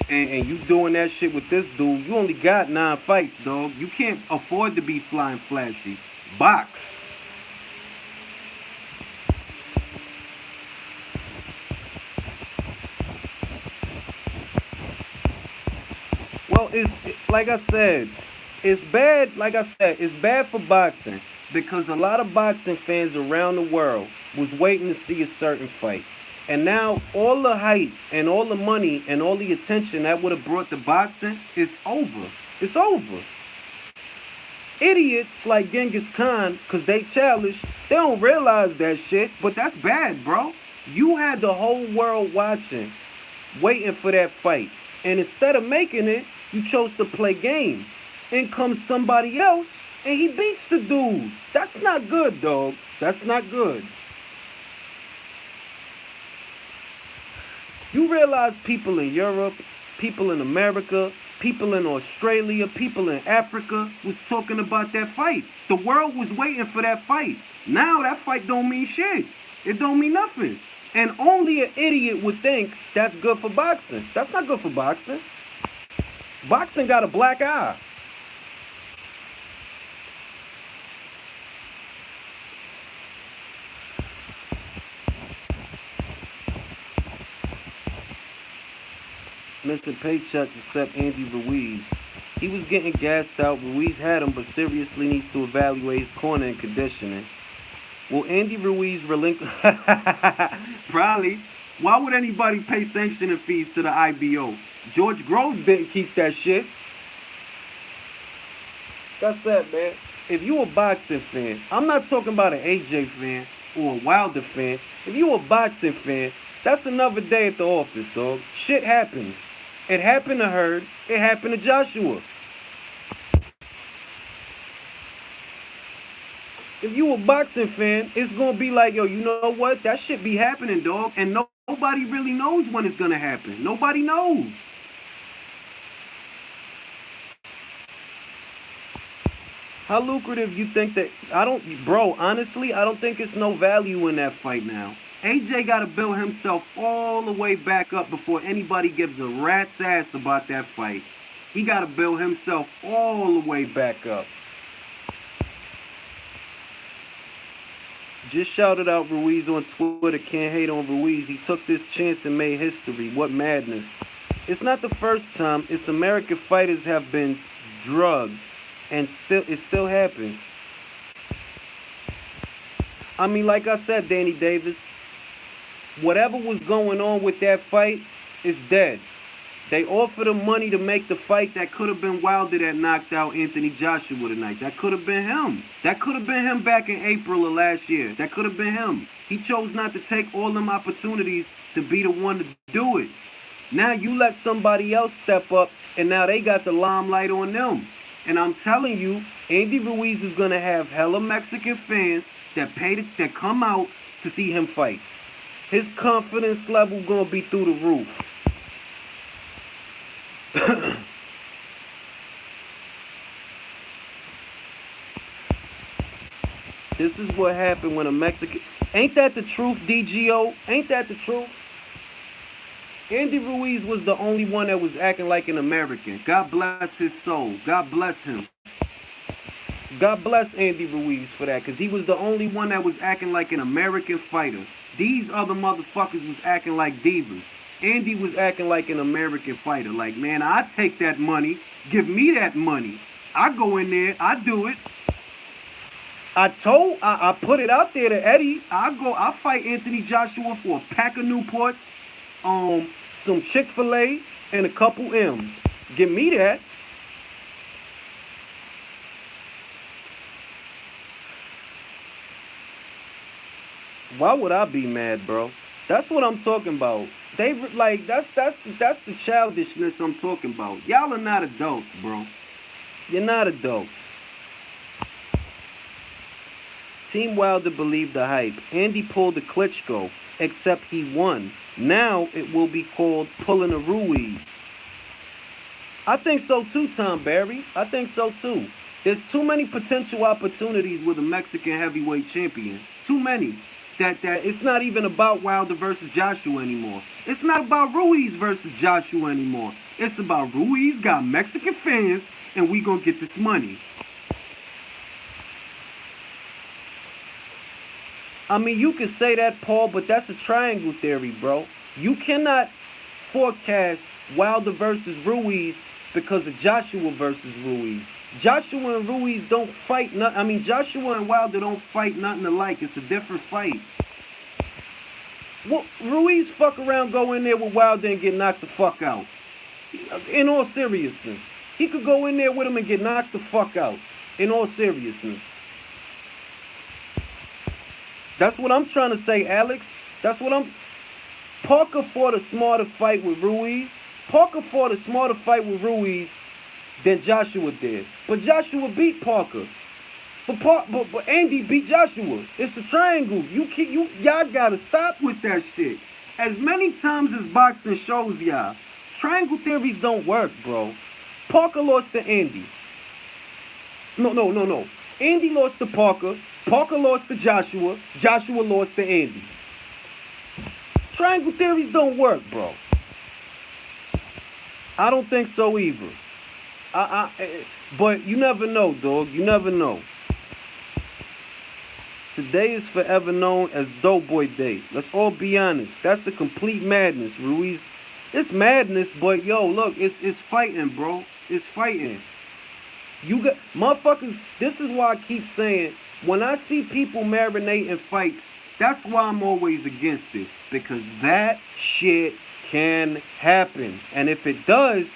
And you doing that shit with this dude. You only got 9 fights, dog. You can't afford to be flying flashy. Box. Well, like I said, it's bad. Like I said, it's bad for boxing. Because a lot of boxing fans around the world was waiting to see a certain fight. And now all the hype and all the money and all the attention that would have brought the boxing is over. It's over. Idiots like Genghis Khan, because they challenged, They don't realize that shit, but that's bad, bro. You had the whole world watching, waiting for that fight. And instead of making it, you chose to play games. In comes somebody else, and he beats the dude. That's not good, dog. That's not good. You realize people in Europe, people in America, people in Australia, people in Africa was talking about that fight. The world was waiting for that fight. Now that fight don't mean shit. It don't mean nothing. And only an idiot would think that's good for boxing. That's not good for boxing. Boxing got a black eye. Missing paycheck except Andy Ruiz. He was getting gassed out. Ruiz had him, but seriously needs to evaluate his corner and conditioning. Will Andy Ruiz relinquish? Probably. Why would anybody pay sanctioning fees to the IBO? George Groves didn't keep that shit. That's that, man. If you a boxing fan, I'm not talking about an AJ fan or a Wilder fan. If you a boxing fan, that's another day at the office, dog. Shit happens. It happened to Hurd. It happened to Joshua. If you a boxing fan, it's going to be like, yo, you know what? That shit be happening, dog. And nobody really knows when it's going to happen. Nobody knows. How lucrative you think that... honestly, I don't think it's no value in that fight now. AJ got to build himself all the way back up before anybody gives a rat's ass about that fight. He got to build himself all the way back up. Just shouted out Ruiz on Twitter. Can't hate on Ruiz. He took this chance and made history. What madness. It's not the first time. It's American fighters have been drugged. And it still happens. I mean, like I said, Danny Davis, whatever was going on with that fight is dead. They offered him money to make the fight that could have been Wilder that knocked out Anthony Joshua tonight. That could have been him. That could have been him back in April of last year. That could have been him. He chose not to take all them opportunities to be the one to do it. Now you let somebody else step up, and now they got the limelight on them. And I'm telling you, Andy Ruiz is going to have hella Mexican fans that come out to see him fight. His confidence level going to be through the roof. This is what happened when a Mexican... Ain't that the truth, DGO? Ain't that the truth? Andy Ruiz was the only one that was acting like an American. God bless his soul. God bless him. God bless Andy Ruiz for that, because he was the only one that was acting like an American fighter. These other motherfuckers was acting like divas. Andy was acting like an American fighter. Like, man, I take that money. Give me that money. I go in there. I do it. I put it out there to Eddie. I fight Anthony Joshua for a pack of Newports, some Chick-fil-A, and a couple M's. Give me that. Why would I be mad, bro? That's what I'm talking about. They like that's the childishness I'm talking about. Y'all are not adults, bro. You're not adults. Team Wilder believed the hype. Andy pulled the Klitschko, except he won. Now it will be called pulling a Ruiz. I think so too, Tom Barry. I think so too. There's too many potential opportunities with a Mexican heavyweight champion. Too many. That it's not even about Wilder versus Joshua anymore. It's not about Ruiz versus Joshua anymore. It's about Ruiz got Mexican fans and we gonna get this money. I mean, you can say that, Paul, but that's a triangle theory, bro. You cannot forecast Wilder versus Ruiz because of Joshua versus Ruiz. Joshua and Ruiz don't fight nothing. I mean, Joshua and Wilder don't fight nothing alike. It's a different fight. Well, Ruiz fuck around, go in there with Wilder and get knocked the fuck out. In all seriousness. He could go in there with him and get knocked the fuck out. In all seriousness. That's what I'm trying to say, Alex. That's what I'm. Parker fought a smarter fight with Ruiz. Parker fought a smarter fight with Ruiz than Joshua did. But Joshua beat Parker. But Andy beat Joshua. It's a triangle. Y'all gotta stop with that shit. As many times as boxing shows y'all, triangle theories don't work, bro. Parker lost to Andy. No. Andy lost to Parker. Parker lost to Joshua. Joshua lost to Andy. Triangle theories don't work, bro. I don't think so either. But you never know, dog. You never know. Today is forever known as Doughboy Day. Let's all be honest. That's the complete madness, Ruiz. It's madness, but yo, look, it's fighting, bro. It's fighting. You got motherfuckers. This is why I keep saying when I see people marinating fights, that's why I'm always against it. Because that shit can happen. And if it does,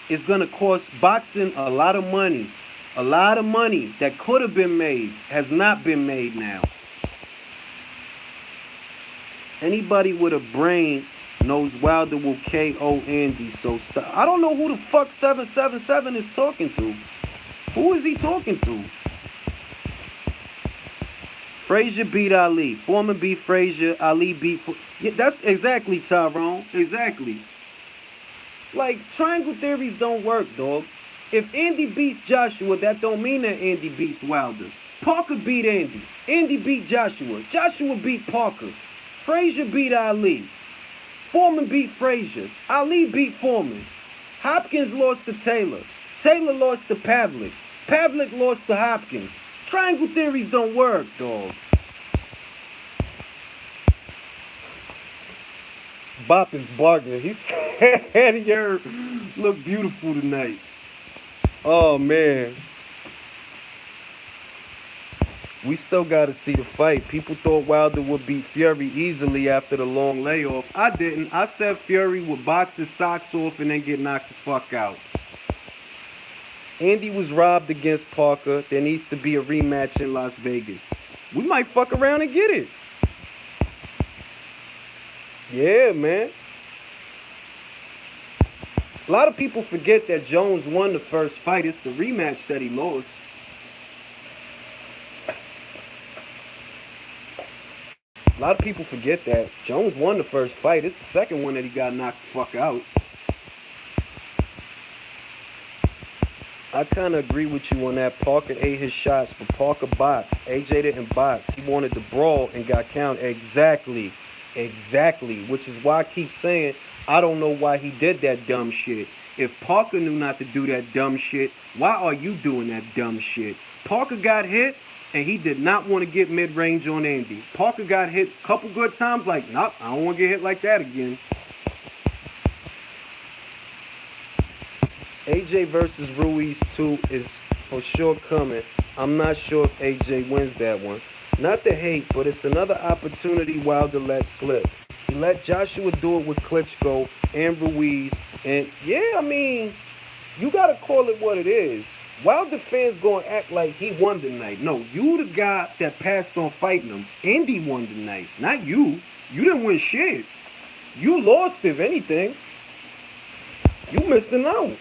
it's gonna cost boxing a lot of money. A lot of money that could have been made has not been made now. Anybody with a brain knows Wilder will KO Andy, so stop. I don't know who the fuck 777 is talking to. Who is he talking to? Frazier beat Ali. Foreman beat Frazier. Ali beat... Yeah, that's exactly, Tyrone. Exactly. Like, triangle theories don't work, dog. If Andy beats Joshua, that don't mean that Andy beats Wilder. Parker beat Andy. Andy beat Joshua. Joshua beat Parker. Frazier beat Ali. Foreman beat Frazier. Ali beat Foreman. Hopkins lost to Taylor. Taylor lost to Pavlik. Pavlik lost to Hopkins. Triangle theories don't work, dog. Bop is barking. He said you look beautiful tonight. Oh, man. We still got to see the fight. People thought Wilder would beat Fury easily after the long layoff. I didn't. I said Fury would box his socks off and then get knocked the fuck out. Andy was robbed against Parker. There needs to be a rematch in Las Vegas. We might fuck around and get it. Yeah, man. A lot of people forget that Jones won the first fight. It's the rematch that he lost. A lot of people forget that. Jones won the first fight. It's the second one that he got knocked the fuck out. I kind of agree with you on that. Parker ate his shots, but Parker boxed. AJ didn't box. He wanted to brawl and got counted. Exactly. Which is why I keep saying I don't know why he did that dumb shit. If Parker knew not to do that dumb shit, why are you doing that dumb shit? Parker got hit, and he did not want to get mid-range on Andy. Parker got hit a couple good times, like, nope, I don't want to get hit like that again. AJ versus Ruiz 2 is for sure coming. I'm not sure if AJ wins that one. Not to hate, but it's another opportunity Wilder let slip. He let Joshua do it with Klitschko and Ruiz. And yeah, I mean, you got to call it what it is. Wilder fans going to act like he won tonight. No, you the guy that passed on fighting him. Andy won tonight, not you. You didn't win shit. You lost, if anything. You missing out.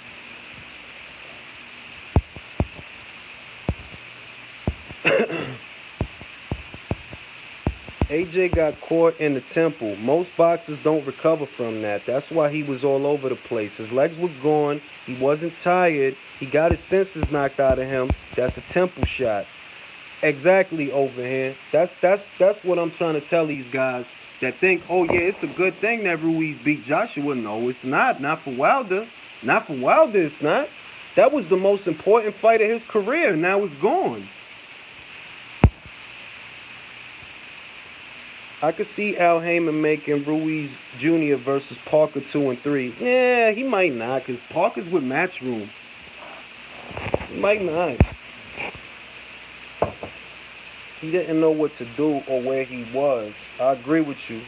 AJ got caught in the temple. Most boxers don't recover from that. That's why he was all over the place. His legs were gone. He wasn't tired. He got his senses knocked out of him. That's a temple shot. Exactly, over here. That's what I'm trying to tell these guys that think, oh yeah, it's a good thing that Ruiz beat Joshua. No, it's not. Not for Wilder. Not for Wilder, it's not. That was the most important fight of his career. Now it's gone. I could see Al Heyman making Ruiz Jr. versus Parker 2 and 3. Yeah, he might not, because Parker's with Matchroom. He might not. He didn't know what to do or where he was. I agree with you.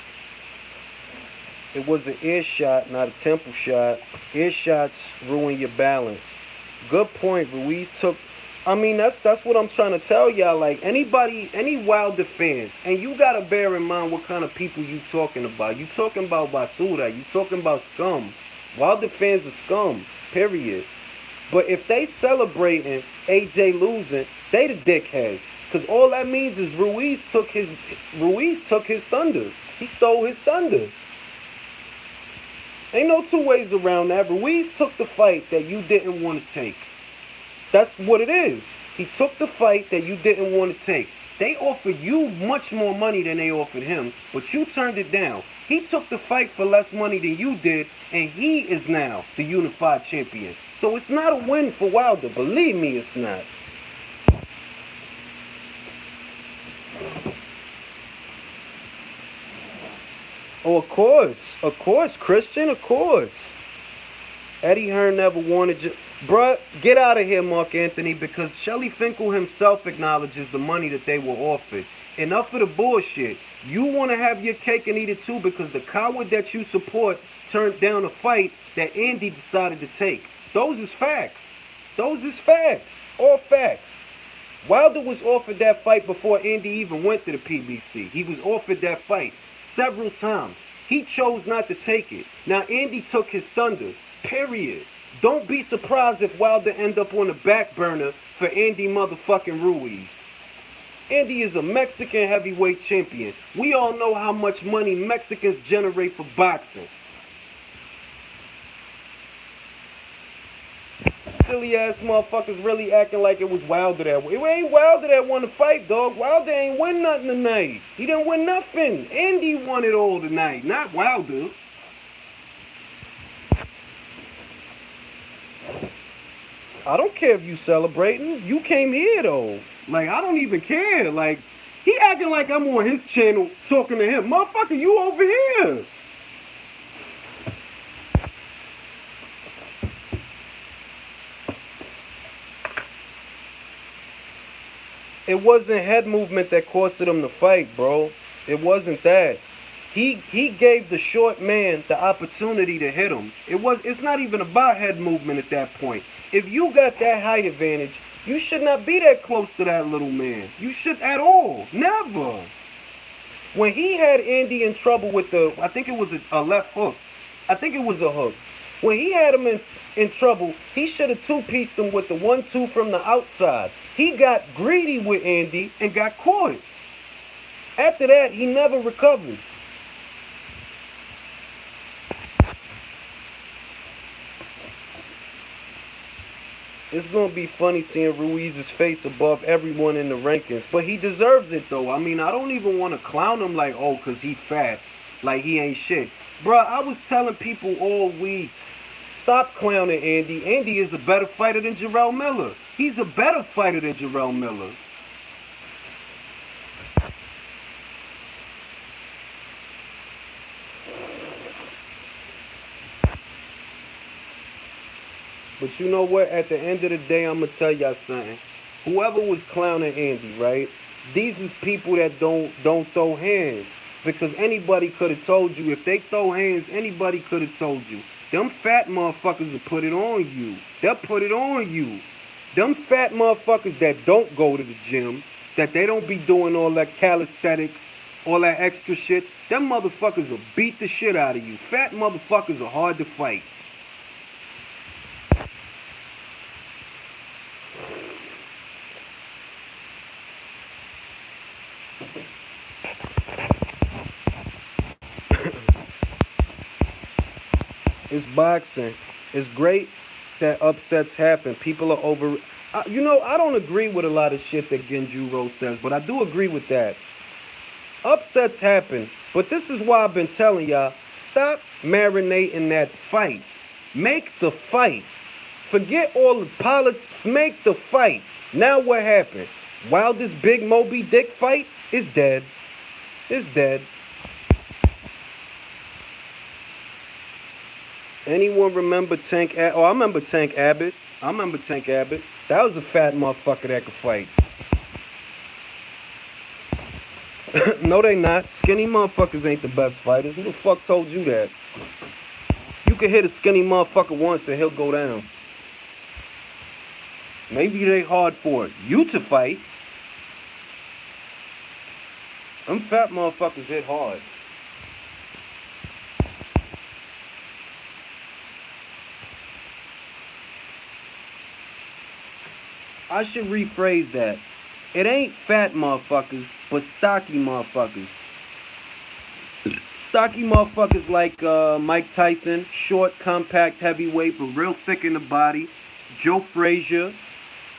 It was an ear shot, not a temple shot. Ear shots ruin your balance. Good point. Ruiz took... I mean, that's what I'm trying to tell y'all. Like anybody, any Wilder fans, and you gotta bear in mind what kind of people you talking about. You talking about basura. You talking about scum. Wilder fans are scum. Period. But if they celebrating AJ losing, they the dickheads. Cause all that means is Ruiz took his thunder. He stole his thunder. Ain't no two ways around that. Ruiz took the fight that you didn't want to take. That's what it is. He took the fight that you didn't want to take. They offered you much more money than they offered him, but you turned it down. He took the fight for less money than you did, and he is now the unified champion. So it's not a win for Wilder. Believe me, it's not. Oh, of course, Christian, of course. Eddie Hearn never wanted you. Bruh, get out of here, Mark Anthony, because Shelly Finkel himself acknowledges the money that they were offered. Enough of the bullshit. You want to have your cake and eat it too because the coward that you support turned down a fight that Andy decided to take. Those is facts. Those is facts. All facts. Wilder was offered that fight before Andy even went to the PBC. He was offered that fight several times. He chose not to take it. Now Andy took his thunder. Period. Don't be surprised if Wilder end up on the back burner for Andy motherfucking Ruiz. Andy is a Mexican heavyweight champion. We all know how much money Mexicans generate for boxing. Silly ass motherfuckers really acting like it was Wilder that won. It ain't Wilder that won the fight, dog. Wilder ain't win nothing tonight. He didn't win nothing. Andy won it all tonight, not Wilder. I don't care if you celebrating. You came here though. Like I don't even care. Like he acting like I'm on his channel talking to him. Motherfucker, you over here. It wasn't head movement that costed him the fight, bro. It wasn't that. He gave the short man the opportunity to hit him. It's not even about head movement at that point. If you got that height advantage, you should not be that close to that little man. You should at all. Never. When he had Andy in trouble with I think it was a left hook. I think it was a hook. When he had him in trouble, he should have two-pieced him with the 1-2 from the outside. He got greedy with Andy and got caught. After that, he never recovered. It's going to be funny seeing Ruiz's face above everyone in the rankings. But he deserves it, though. I mean, I don't even want to clown him like, oh, because he fat. Like, he ain't shit. Bruh, I was telling people all week, stop clowning Andy. Andy is a better fighter than Jarrell Miller. He's a better fighter than Jarrell Miller. But you know what? At the end of the day, I'm going to tell y'all something. Whoever was clowning Andy, right? These is people that don't throw hands. Because anybody could have told you. If they throw hands, anybody could have told you. Them fat motherfuckers will put it on you. They'll put it on you. Them fat motherfuckers that don't go to the gym, that they don't be doing all that calisthenics, all that extra shit, them motherfuckers will beat the shit out of you. Fat motherfuckers are hard to fight. It's boxing. It's great that upsets happen. People are over. You know, I don't agree with a lot of shit that Genjuro says, but I do agree with that. Upsets happen, but this is why I've been telling y'all, stop marinating that fight. Make the fight. Forget all the politics. Make the fight. Now what happened? Wilder's big Moby Dick fight is dead. It's dead. Anyone remember Tank Abbott? Oh, I remember Tank Abbott. That was a fat motherfucker that could fight. No, they not. Skinny motherfuckers ain't the best fighters. Who the fuck told you that? You can hit a skinny motherfucker once and he'll go down. Maybe they hard for you to fight. Them fat motherfuckers hit hard. I should rephrase that. It ain't fat motherfuckers, but stocky motherfuckers. Stocky motherfuckers like Mike Tyson, short, compact, heavyweight, but real thick in the body. Joe Frazier.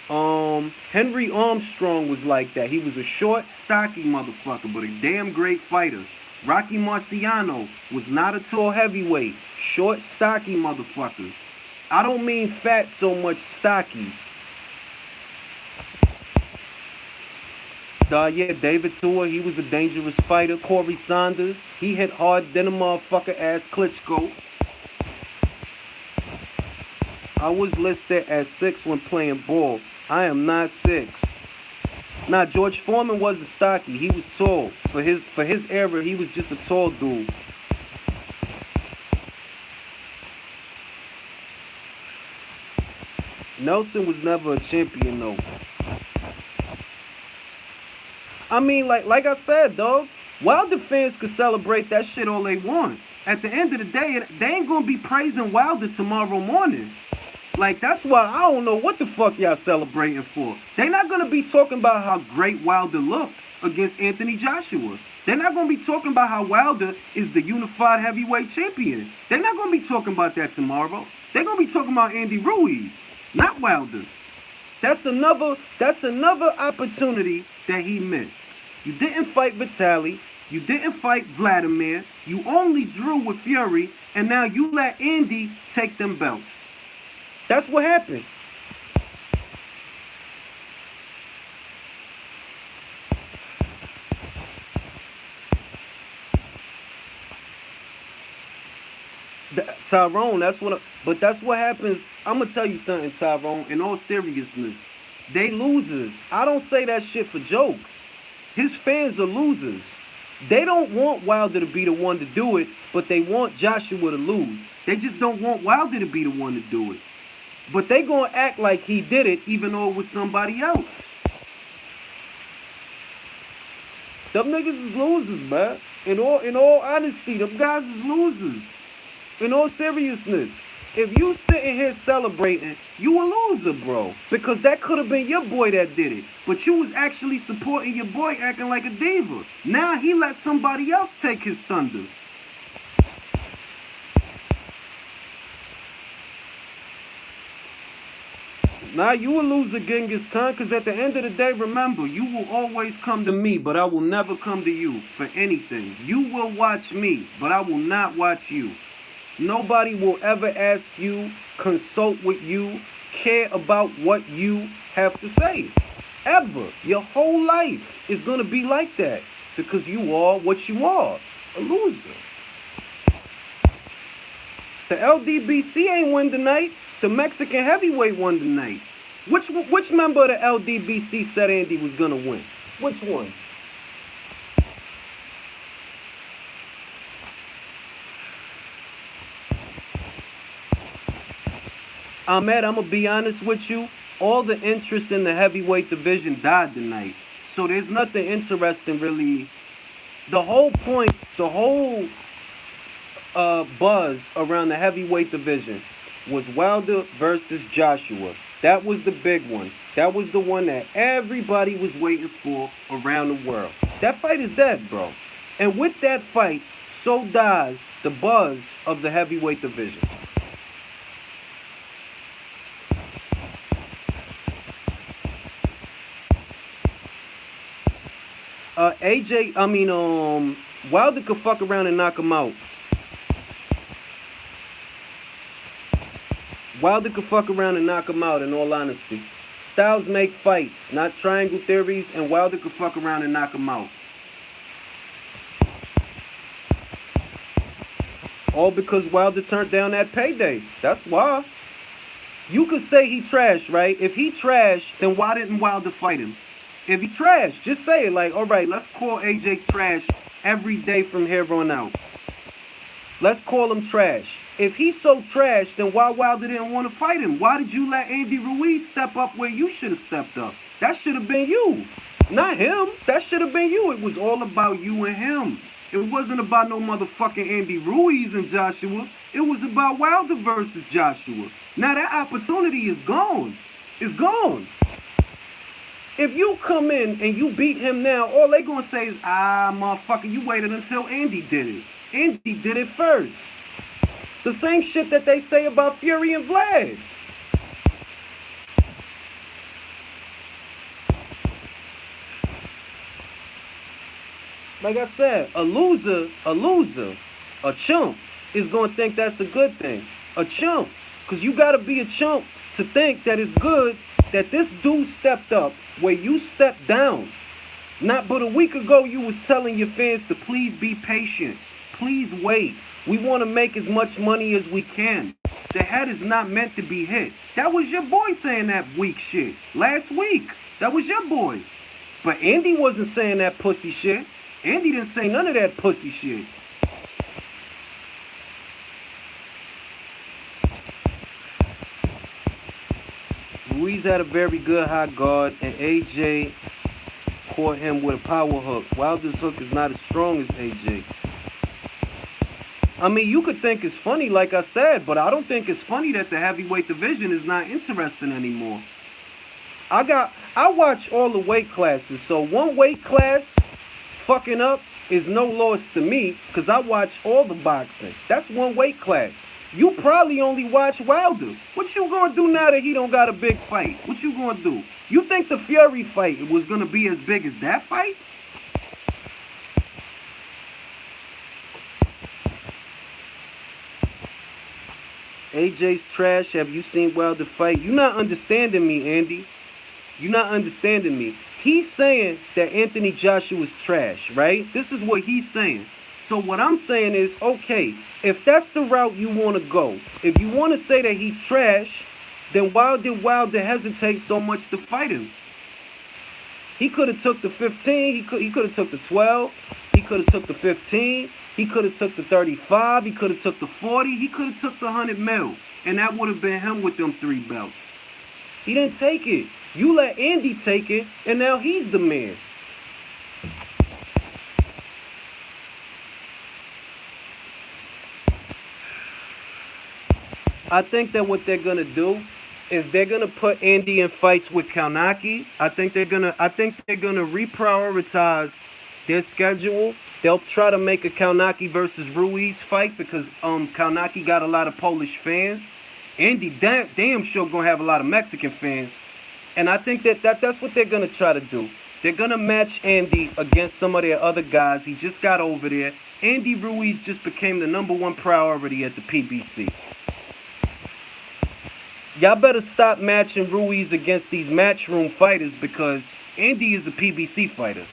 Henry Armstrong was like that. He was a short, stocky motherfucker, but a damn great fighter. Rocky Marciano was not a tall heavyweight. Short, stocky motherfucker. I don't mean fat so much stocky. Yeah, David Tua, he was a dangerous fighter. Corey Saunders, he hit hard than a motherfucker ass Klitschko. I was listed as 6 when playing ball. I am not 6. Now, George Foreman wasn't stocky. He was tall. For his era, he was just a tall dude. Nelson was never a champion, though. I mean, like I said, dog, Wilder fans could celebrate that shit all they want. At the end of the day, they ain't gonna be praising Wilder tomorrow morning. Like, that's why I don't know what the fuck y'all celebrating for. They're not gonna be talking about how great Wilder looked against Anthony Joshua. They're not gonna be talking about how Wilder is the unified heavyweight champion. They're not gonna be talking about that tomorrow. They're gonna be talking about Andy Ruiz, not Wilder. That's another opportunity that he missed. You didn't fight Vitaly. You didn't fight Vladimir. You only drew with Fury, and now you let Andy take them belts. That's what happened. Tyrone, but that's what happens. I'm gonna tell you something, Tyrone. In all seriousness, they losers. I don't say that shit for jokes. His fans are losers. They don't want Wilder to be the one to do it, but they want Joshua to lose. They just don't want Wilder to be the one to do it. But they gonna act like he did it, even though it was somebody else. Them niggas is losers, man. In all honesty, them guys is losers. In all seriousness, if you sitting here celebrating, you a loser, bro. Because that could have been your boy that did it. But you was actually supporting your boy acting like a diva. Now he let somebody else take his thunder. Now you a loser, Genghis Khan, because at the end of the day, remember, you will always come to me, but I will never come to you for anything. You will watch me, but I will not watch you. Nobody will ever ask you, consult with you, care about what you have to say. Ever. Your whole life is going to be like that because you are what you are, a loser. The LDBC ain't won tonight. The Mexican heavyweight won tonight. Which member of the LDBC said Andy was going to win? Which one? Ahmed, I'm going to be honest with you. All the interest in the heavyweight division died tonight. So there's nothing interesting really. The whole point, the whole buzz around the heavyweight division was Wilder versus Joshua. That was the big one. That was the one that everybody was waiting for around the world. That fight is dead, bro. And with that fight, so dies the buzz of the heavyweight division. Wilder could fuck around and knock him out. Wilder could fuck around and knock him out, in all honesty. Styles make fights, not triangle theories, and Wilder could fuck around and knock him out. All because Wilder turned down that payday. That's why. You could say he trash, right? If he trash, then why didn't Wilder fight him? If he trash, just say it like, all right, let's call AJ trash every day from here on out. Let's call him trash. If he's so trash, then why Wilder didn't want to fight him? Why did you let Andy Ruiz step up where you should have stepped up? That should have been you, not him. That should have been you. It was all about you and him. It wasn't about no motherfucking Andy Ruiz and Joshua. It was about Wilder versus Joshua. Now that opportunity is gone. It's gone. If you come in and you beat him now, all they gonna say is, motherfucker, you waited until Andy did it. Andy did it first. The same shit that they say about Fury and Vlad. Like I said, a loser, a chump is gonna think that's a good thing. A chump. Because you gotta be a chump to think that it's good that this dude stepped up where you stepped down. Not but a week ago you was telling your fans to please be patient. Please wait. We want to make as much money as we can. The head is not meant to be hit. That was your boy saying that weak shit last week. That was your boy. But Andy wasn't saying that pussy shit. Andy didn't say none of that pussy shit. Ruiz had a very good high guard, and AJ caught him with a power hook. Wilder's hook is not as strong as AJ. I mean, you could think it's funny, like I said, but I don't think it's funny that the heavyweight division is not interesting anymore. I watch all the weight classes, so one weight class fucking up is no loss to me, because I watch all the boxing. That's one weight class. You probably only watch Wilder. What you gonna do now that he don't got a big fight? What you gonna do? You think the Fury fight was gonna be as big as that fight? AJ's trash. Have you seen Wilder fight? You're not understanding me, Andy. You're not understanding me. He's saying that Anthony Joshua's trash, right? This is what he's saying. So what I'm saying is, okay, if that's the route you want to go, if you want to say that he's trash, then why did Wilder hesitate so much to fight him? He could have took the 15. He could have took the 12. He could have took the 15. He could have took the 35. He could have took the 40. He could have took the 100 mil. And that would have been him with them 3 belts. He didn't take it. You let Andy take it, and now he's the man. I think that what they're gonna do is they're gonna put Andy in fights with Kalnaki. I think they're gonna reprioritize their schedule. They'll try to make a Kalnaki versus Ruiz fight because Kalnaki got a lot of Polish fans. Andy damn sure gonna have a lot of Mexican fans. And I think that's what they're gonna try to do. They're gonna match Andy against some of their other guys. He just got over there. Andy Ruiz just became the #1 priority at the PBC. Y'all better stop matching Ruiz against these matchroom fighters because Andy is a PBC fighter.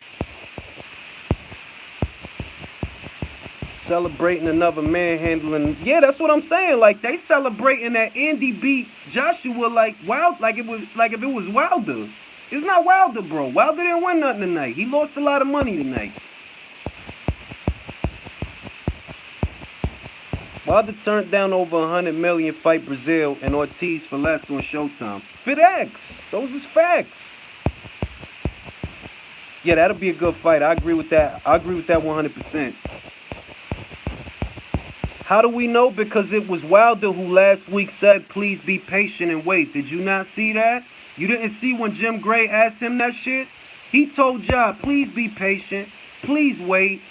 Celebrating another manhandling. Yeah, that's what I'm saying. Like they celebrating that Andy beat Joshua like if it was Wilder. It's not Wilder, bro. Wilder didn't win nothing tonight. He lost a lot of money tonight. Wilder turned down over 100 million fight Brazil and Ortiz for less on Showtime. FedEx. Those is facts. Yeah, that'll be a good fight. I agree with that. I agree with that 100%. How do we know? Because it was Wilder who last week said, please be patient and wait. Did you not see that? You didn't see when Jim Gray asked him that shit? He told y'all, please be patient. Please wait.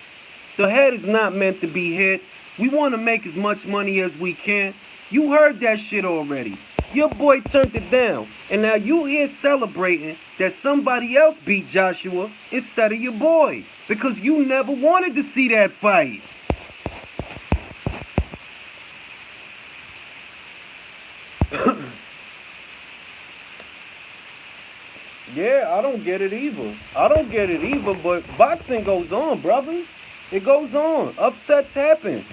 The head is not meant to be hit. We want to make as much money as we can. You heard that shit already. Your boy turned it down. And now you here celebrating that somebody else beat Joshua instead of your boy. Because you never wanted to see that fight. Yeah, I don't get it either. I don't get it either, but boxing goes on, brothers. It goes on. Upsets happen.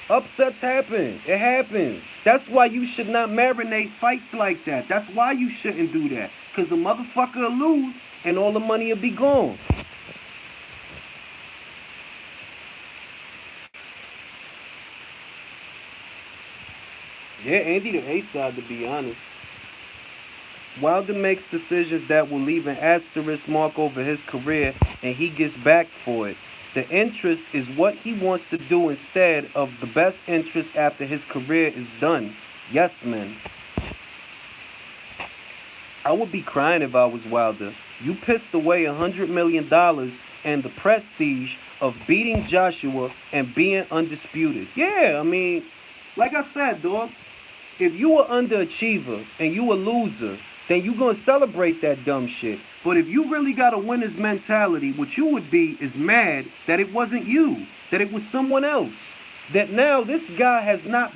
Upsets happen. It happens. That's why you should not marinate fights like that. That's why you shouldn't do that. Because the motherfucker will lose and all the money will be gone. Yeah, Andy the A side, to be honest. Wilder makes decisions that will leave an asterisk mark over his career, and he gets back for it. The interest is what he wants to do instead of the best interest after his career is done. Yes, man. I would be crying if I was Wilder. You pissed away $100 million and the prestige of beating Joshua and being undisputed. Yeah, I mean, like I said, dog, if you an underachiever and you a loser, then you gonna celebrate that dumb shit. But if you really got a winner's mentality, what you would be is mad that it wasn't you, that it was someone else. That now this guy's not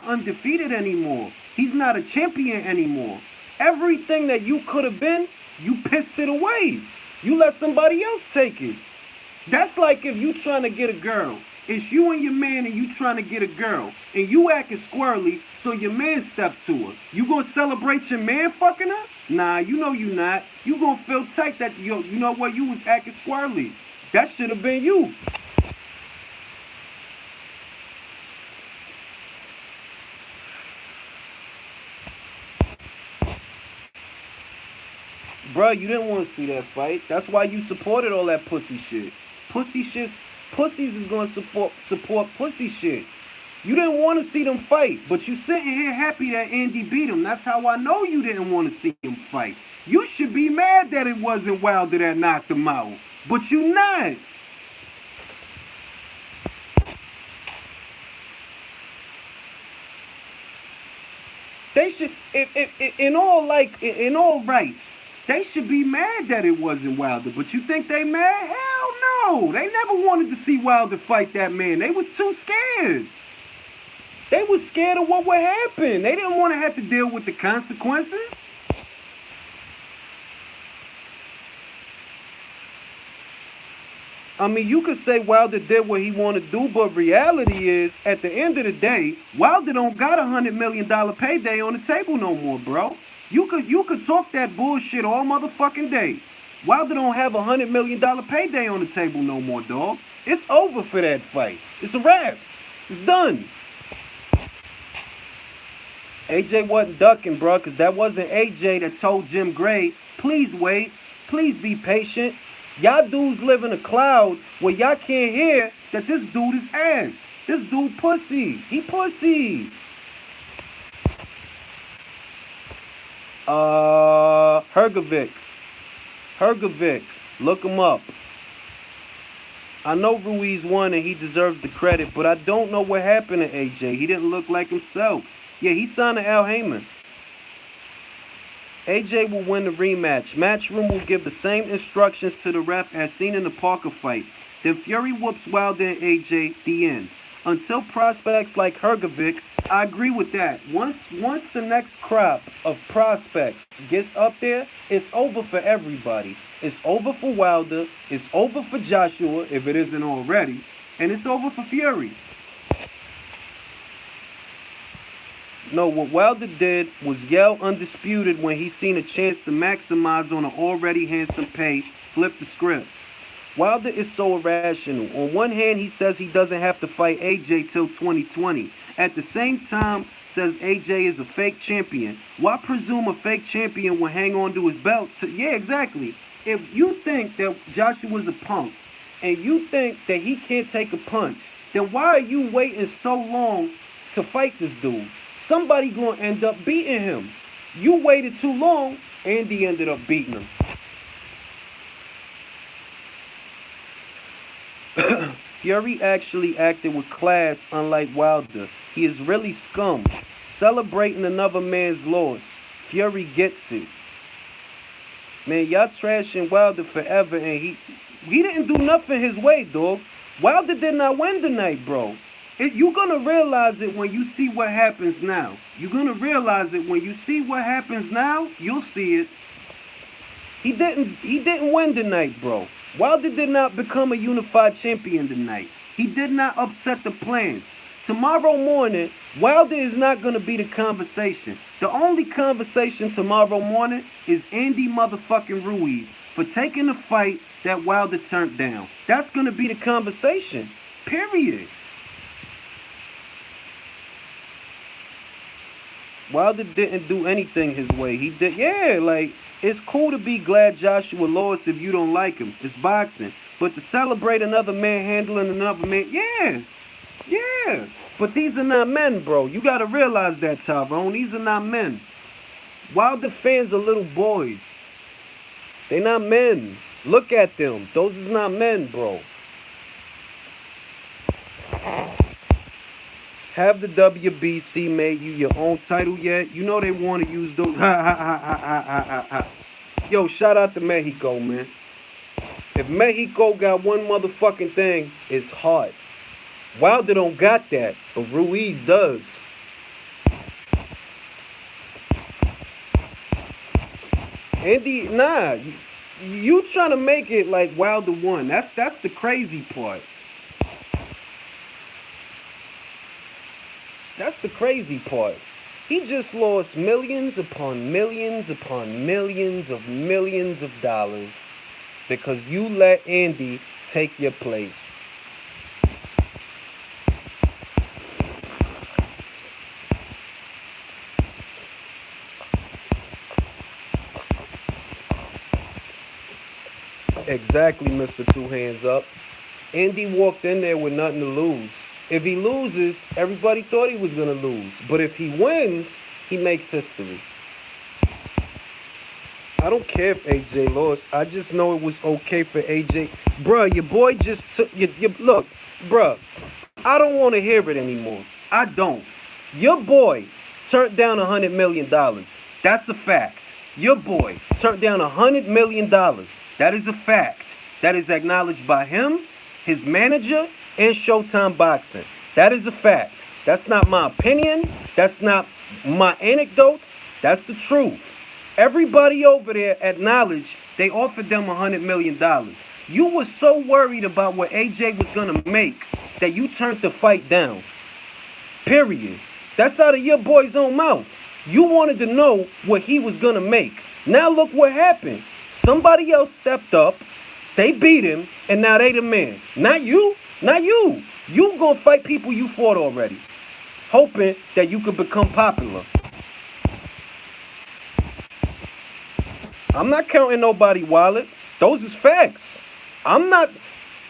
undefeated anymore. He's not a champion anymore. Everything that you could have been, you pissed it away. You let somebody else take it. That's like if you trying to get a girl. It's you and your man and you trying to get a girl. And you acting squirrely, so your man stepped to her. You gonna celebrate your man fucking her? Nah, you know you not. You gonna feel tight that you know what, you was acting squirrely. That should have been you. Bruh, you didn't want to see that fight. That's why you supported all that pussy shit. Pussies is gonna support pussy shit. You didn't want to see them fight, but you sitting here happy that Andy beat him. That's how I know you didn't want to see him fight. You should be mad that it wasn't Wilder that knocked him out, but you not. They should, in all rights, they should be mad that it wasn't Wilder. But you think they mad? Hell no. They never wanted to see Wilder fight that man. They was too scared. They was scared of what would happen. They didn't want to have to deal with the consequences. I mean, you could say Wilder did what he wanted to do, but reality is, at the end of the day, Wilder don't got $100 million payday on the table no more, bro. You could talk that bullshit all motherfucking day. Wilder don't have $100 million payday on the table no more, dog. It's over for that fight. It's a wrap. It's done. AJ wasn't ducking, bro, because that wasn't AJ that told Jim Gray, please wait, please be patient. Y'all dudes live in a cloud where y'all can't hear that this dude is ass. This dude pussy. He pussy. Hrgovic. Look him up. I know Ruiz won and he deserves the credit, but I don't know what happened to AJ. He didn't look like himself. Yeah, he signed to Al Heyman. AJ will win the rematch. Matchroom will give the same instructions to the ref as seen in the Parker fight. Then Fury whoops Wilder and AJ, the end. Until prospects like Hrgovic, I agree with that. Once the next crop of prospects gets up there, it's over for everybody. It's over for Wilder, it's over for Joshua, if it isn't already, and it's over for Fury. No, what Wilder did was yell undisputed when he seen a chance to maximize on an already handsome pace, flip the script. Wilder is so irrational. On one hand, he says he doesn't have to fight AJ till 2020. At the same time, says AJ is a fake champion. Why presume a fake champion will hang on to his belts? Yeah, exactly. If you think that Joshua's a punk, and you think that he can't take a punch, then why are you waiting so long to fight this dude? Somebody gonna end up beating him. You waited too long, Andy ended up beating him. Fury actually acted with class, unlike Wilder. He is really scum, celebrating another man's loss. Fury gets it. Man, y'all trashing Wilder forever, and he didn't do nothing his way, dog. Wilder did not win tonight, bro. You're going to realize it when you see what happens now. You're going to realize it when you see what happens now. You'll see it. He didn't win tonight, bro. Wilder did not become a unified champion tonight. He did not upset the plans. Tomorrow morning, Wilder is not going to be the conversation. The only conversation tomorrow morning is Andy motherfucking Ruiz for taking the fight that Wilder turned down. That's going to be the conversation. Period. Wilder didn't do anything his way. He did, yeah, like, it's cool to be glad Joshua lost if you don't like him. It's boxing. But to celebrate another man handling another man, yeah, yeah. But these are not men, bro. You gotta realize that, Tyrone. These are not men. Wilder fans are little boys. They not men. Look at them. Those is not men, bro. Have the WBC made you your own title yet? You know they want to use those. Yo, shout out to Mexico, man. If Mexico got one motherfucking thing, it's heart. Wilder don't got that, but Ruiz does. Andy, nah, you trying to make it like Wilder won. That's the crazy part. That's the crazy part. He just lost millions upon millions upon millions of dollars because you let Andy take your place. Exactly, Mr. Two Hands Up. Andy walked in there with nothing to lose. If he loses, everybody thought he was going to lose. But if he wins, he makes history. I don't care if AJ lost. I just know it was okay for AJ. Bruh, your boy just took... Look, bruh, I don't want to hear it anymore. I don't. Your boy turned down $100 million. That's a fact. Your boy turned down $100 million. That is a fact. That is acknowledged by him, his manager, and Showtime Boxing. That is a fact. That's not my opinion. That's not my anecdotes. That's the truth. Everybody over there acknowledged they offered them $100 million. You were so worried about what AJ was going to make that you turned the fight down. Period. That's out of your boy's own mouth. You wanted to know what he was going to make. Now look what happened. Somebody else stepped up. They beat him, and now they the man. Not you. Not you. You gonna fight people you fought already, hoping that you could become popular. I'm not counting nobody wallet. Those is facts. I'm not.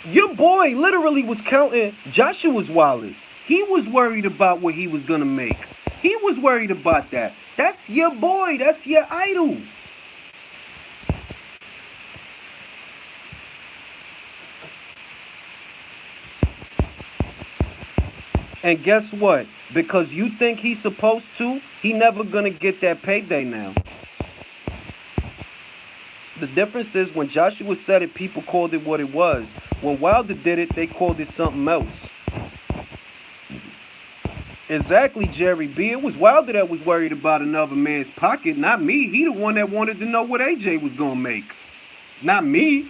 Your boy literally was counting Joshua's wallet. He was worried about what he was gonna make. He was worried about that. That's your boy. That's your idol. And guess what? Because you think he's supposed to, he never gonna get that payday now. The difference is when Joshua said it, people called it what it was. When Wilder did it, they called it something else. Exactly, Jerry B. It was Wilder that was worried about another man's pocket, not me. He the one that wanted to know what AJ was gonna make. Not me.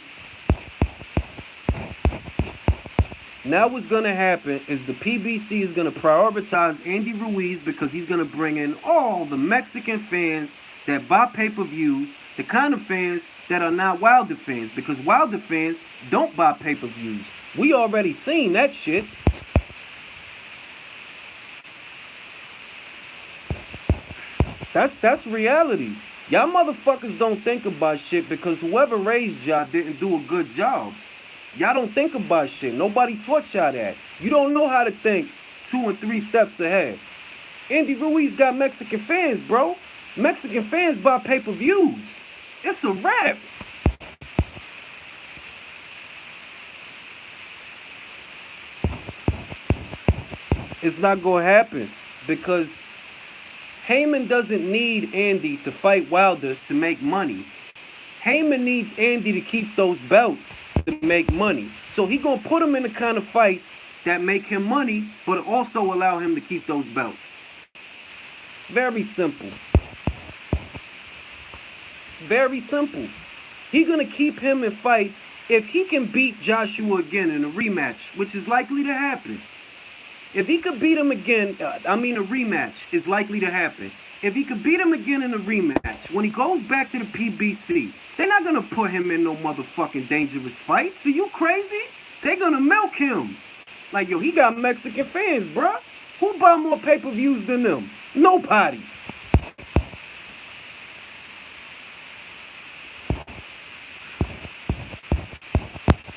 Now what's going to happen is the PBC is going to prioritize Andy Ruiz because he's going to bring in all the Mexican fans that buy pay-per-views, the kind of fans that are not Wilder fans, because Wilder fans don't buy pay-per-views. We already seen that shit. That's reality. Y'all motherfuckers don't think about shit because whoever raised y'all didn't do a good job. Y'all don't think about shit. Nobody taught y'all that. You don't know how to think 2 and 3 steps ahead. Andy Ruiz got Mexican fans, bro. Mexican fans buy pay-per-views. It's a wrap. It's not going to happen because Heyman doesn't need Andy to fight Wilder to make money. Heyman needs Andy to keep those belts to make money. So he gonna put him in the kind of fights that make him money, but also allow him to keep those belts. Very simple. Very simple. He gonna keep him in fights. If he can beat Joshua again in a rematch, which is likely to happen. If he could beat him again, a rematch is likely to happen. If he could beat him again in a rematch, when he goes back to the PBC, they're not going to put him in no motherfucking dangerous fights. Are you crazy? They're going to milk him. Like, yo, he got Mexican fans, bruh. Who buy more pay-per-views than them? Nobody.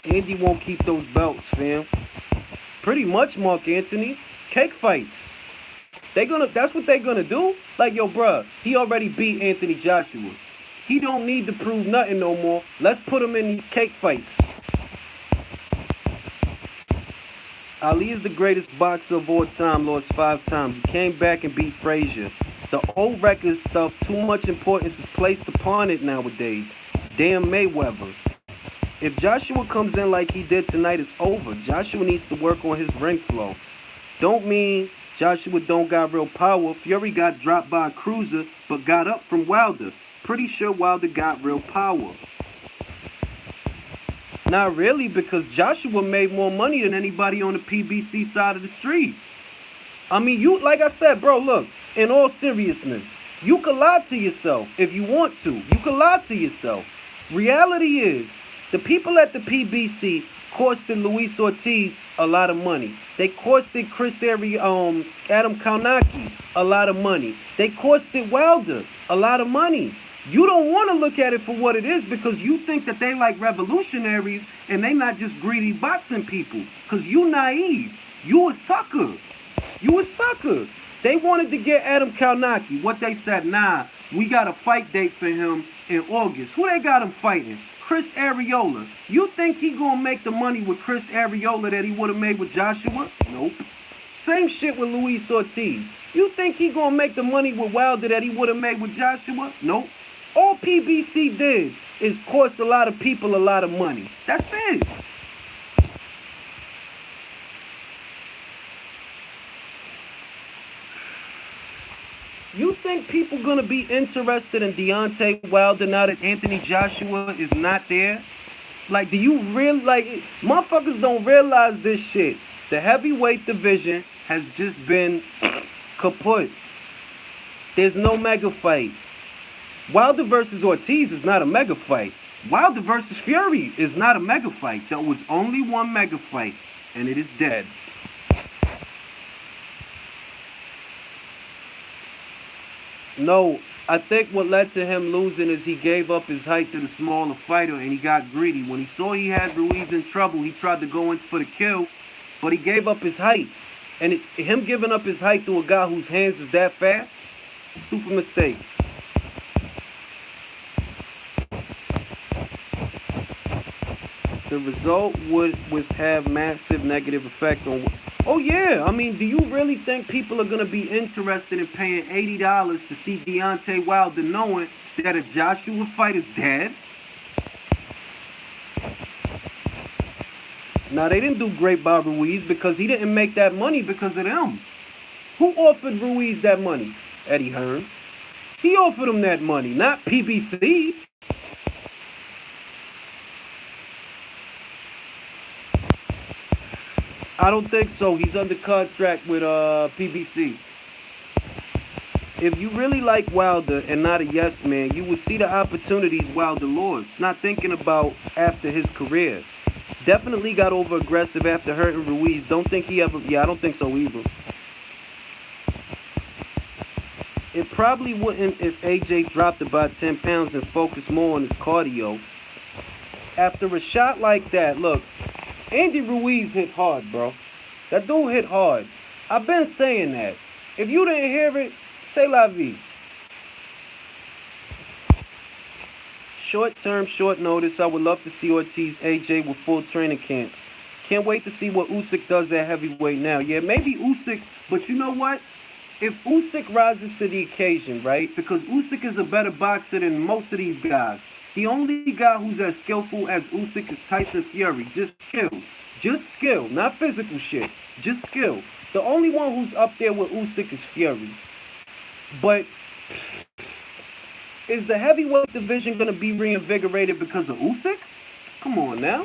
Andy won't keep those belts, fam. Pretty much, Mark Anthony. Cake fights. That's what they gonna do? Like, yo, bruh, he already beat Anthony Joshua. He don't need to prove nothing no more. Let's put him in these cake fights. Ali is the greatest boxer of all time, lost 5 times. He came back and beat Frazier. The old record stuff, too much importance is placed upon it nowadays. Damn Mayweather. If Joshua comes in like he did tonight, it's over. Joshua needs to work on his ring flow. Don't mean Joshua don't got real power. Fury got dropped by a cruiser, but got up from Wilder. Pretty sure Wilder got real power. Not really, because Joshua made more money than anybody on the PBC side of the street. I mean, like I said, bro, look, in all seriousness, you can lie to yourself if you want to. You can lie to yourself. Reality is, the people at the PBC costed Luis Ortiz a lot of money. They costed Adam Kaunaki a lot of money. They costed Wilder a lot of money. You don't want to look at it for what it is because you think that they like revolutionaries and they not just greedy boxing people. Because you naive. You a sucker. You a sucker. They wanted to get Adam Kaunaki. What they said, nah, we got a fight date for him in August. Who they got him fighting? Chris Arreola. You think he gonna make the money with Chris Arreola that he would have made with Joshua? Nope. Same shit with Luis Ortiz. You think he gonna make the money with Wilder that he would have made with Joshua? Nope. All PBC did is cost a lot of people a lot of money. That's it. You think people gonna be interested in Deontay Wilder now that Anthony Joshua is not there? Like, do you really, like, motherfuckers don't realize this shit. The heavyweight division has just been kaput. There's no mega fight. Wilder versus Ortiz is not a mega fight. Wilder versus Fury is not a mega fight. There was only one mega fight, and it is dead. No, I think what led to him losing is he gave up his height to the smaller fighter and he got greedy. When he saw he had Ruiz in trouble, he tried to go in for the kill, but he gave up his height. And him giving up his height to a guy whose hands is that fast, stupid mistake. The result would have massive negative effect on... Oh, yeah. I mean, do you really think people are going to be interested in paying $80 to see Deontay Wilder knowing that a Joshua fight is dead? Now, they didn't do great by Ruiz because he didn't make that money because of them. Who offered Ruiz that money? Eddie Hearn. He offered him that money, not PBC. I don't think so. He's under contract with PBC. If you really like Wilder and not a yes man, you would see the opportunities Wilder lost. Not thinking about after his career. Definitely got over aggressive after hurting Ruiz. Don't think he ever... Yeah, I don't think so either. It probably wouldn't if AJ dropped about 10 pounds and focused more on his cardio. After a shot like that, look... Andy Ruiz hit hard, bro. That dude hit hard. I've been saying that. If you didn't hear it, say la vie. Short term, short notice. I would love to see Ortiz AJ with full training camps. Can't wait to see what Usyk does at heavyweight now. Yeah, maybe Usyk, but you know what? If Usyk rises to the occasion, right? Because Usyk is a better boxer than most of these guys. The only guy who's as skillful as Usyk is Tyson Fury. Just skill. Just skill. Not physical shit. Just skill. The only one who's up there with Usyk is Fury. But is the heavyweight division going to be reinvigorated because of Usyk? Come on now.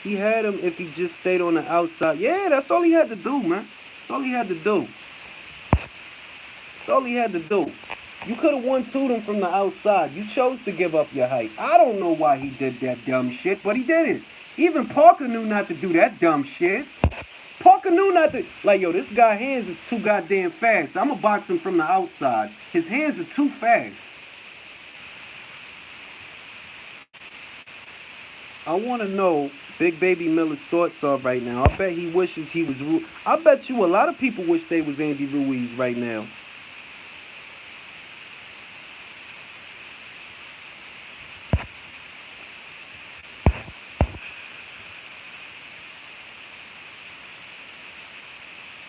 He had him if he just stayed on the outside. Yeah, that's all he had to do, man. That's all he had to do. That's all he had to do. You could have 1-2'd him from the outside. You chose to give up your height. I don't know why he did that dumb shit, but he did it. Even Parker knew not to do that dumb shit. Parker knew not to... Like, yo, this guy's hands is too goddamn fast. I'm going to box him from the outside. His hands are too fast. I want to know Big Baby Miller's thoughts are right now. I bet he wishes he was. I bet you a lot of people wish they was Andy Ruiz right now.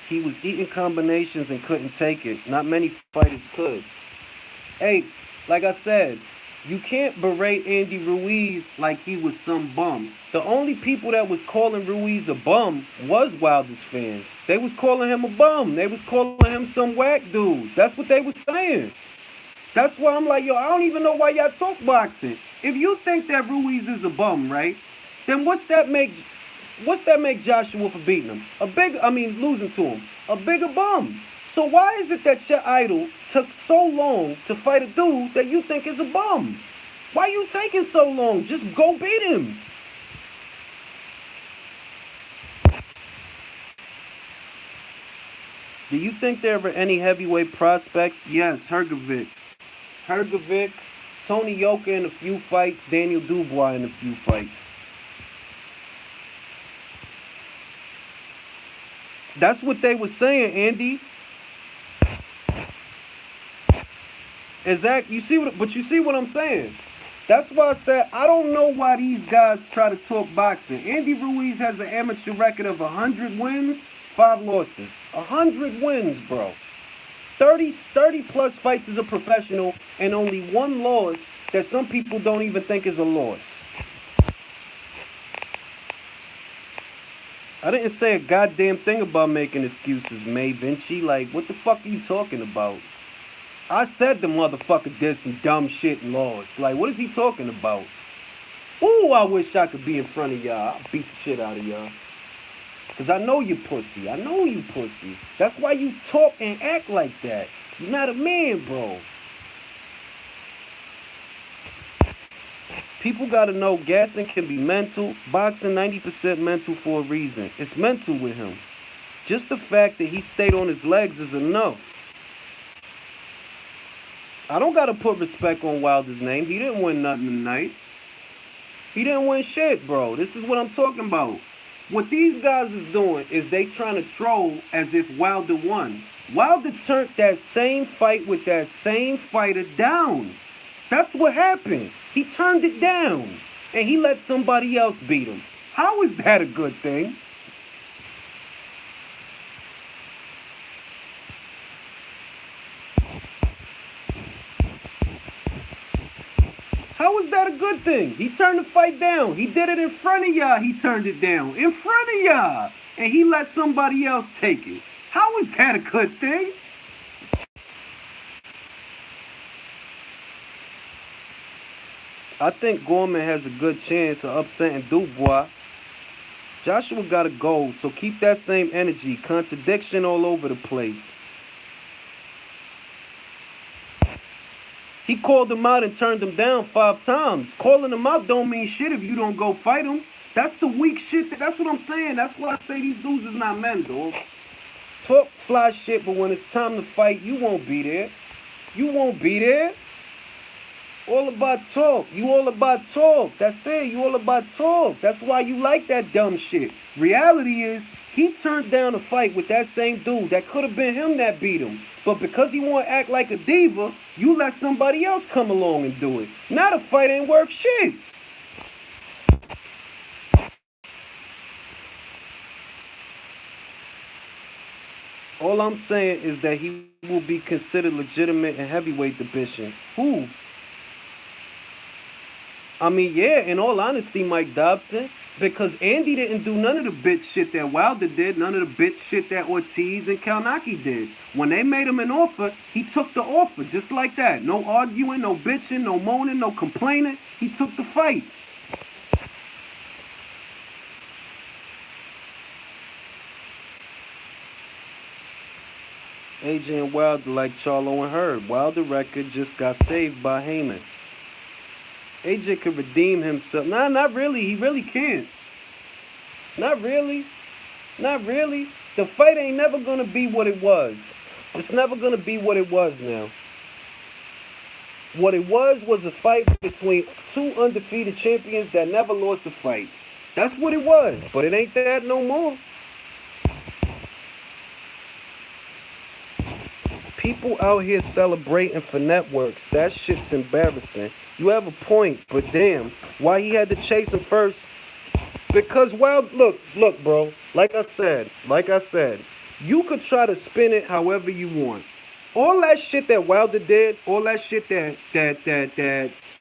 He was eating combinations and couldn't take it. Not many fighters could. Hey, like I said, you can't berate Andy Ruiz like he was some bum. The only people that was calling Ruiz a bum was Wilder's fans. They was calling him a bum. They was calling him some whack dude. That's what they was saying. That's why I'm like, yo, I don't even know why y'all talk boxing. If you think that Ruiz is a bum, right? Then what's that make Joshua for beating him? Losing to him. A bigger bum. So why is it that your idol took so long to fight a dude that you think is a bum? Why you taking so long? Just go beat him. Do you think there were any heavyweight prospects? Yes, Hrgovic, Tony Yoka in a few fights, Daniel Dubois in a few fights. That's what they were saying, Andy. Exactly. You see what I'm saying? That's why I said I don't know why these guys try to talk boxing. Andy Ruiz has an amateur record of 100 wins, 5 losses. 100 wins, bro. 30 plus fights as a professional and only 1 loss that some people don't even think is a loss. I didn't say a goddamn thing about making excuses, May Vinci. Like, what the fuck are you talking about? I said the motherfucker did some dumb shit and lost. Like, what is he talking about? Ooh, I wish I could be in front of y'all. I'll beat the shit out of y'all. Because I know you pussy. I know you pussy. That's why you talk and act like that. You're not a man, bro. People gotta know gassing can be mental. Boxing 90% mental for a reason. It's mental with him. Just the fact that he stayed on his legs is enough. I don't gotta put respect on Wilder's name. He didn't win nothing tonight. He didn't win shit, bro. This is what I'm talking about. What these guys is doing is they trying to troll as if Wilder won. Wilder turned that same fight with that same fighter down. That's what happened. He turned it down. And he let somebody else beat him. How is that a good thing? How is that a good thing? He turned the fight down. He did it in front of y'all. He turned it down. In front of y'all. And he let somebody else take it. How is that a good thing? I think Gorman has a good chance of upsetting Dubois. Joshua got a goal, so keep that same energy. Contradiction all over the place. He called him out and turned him down 5 times. Calling him out don't mean shit if you don't go fight him. That's the weak shit. That's what I'm saying. That's why I say these dudes is not men, dog. Talk fly shit, but when it's time to fight, you won't be there. You won't be there. All about talk. You all about talk. That's it. You all about talk. That's why you like that dumb shit. Reality is, he turned down a fight with that same dude. That could have been him that beat him. But because he want to act like a diva, you let somebody else come along and do it. Now the fight ain't worth shit. All I'm saying is that he will be considered legitimate in heavyweight division. Who? I mean, yeah, in all honesty, Mike Dobson, because Andy didn't do none of the bitch shit that Wilder did, none of the bitch shit that Ortiz and Kalnaki did. When they made him an offer, he took the offer just like that. No arguing, no bitching, no moaning, no complaining. He took the fight. AJ and Wilder like Charlo and Herb. Wilder record just got saved by Heyman. AJ could redeem himself. Nah, not really. He really can't. Not really. Not really. The fight ain't never going to be what it was. It's never going to be what it was now. What it was a fight between two undefeated champions that never lost a fight. That's what it was. But it ain't that no more. People out here celebrating for networks. That shit's embarrassing. You have a point, but damn, why he had to chase him first? Because look, bro. Like I said, you could try to spin it however you want. All that shit that Wilder did, all that shit that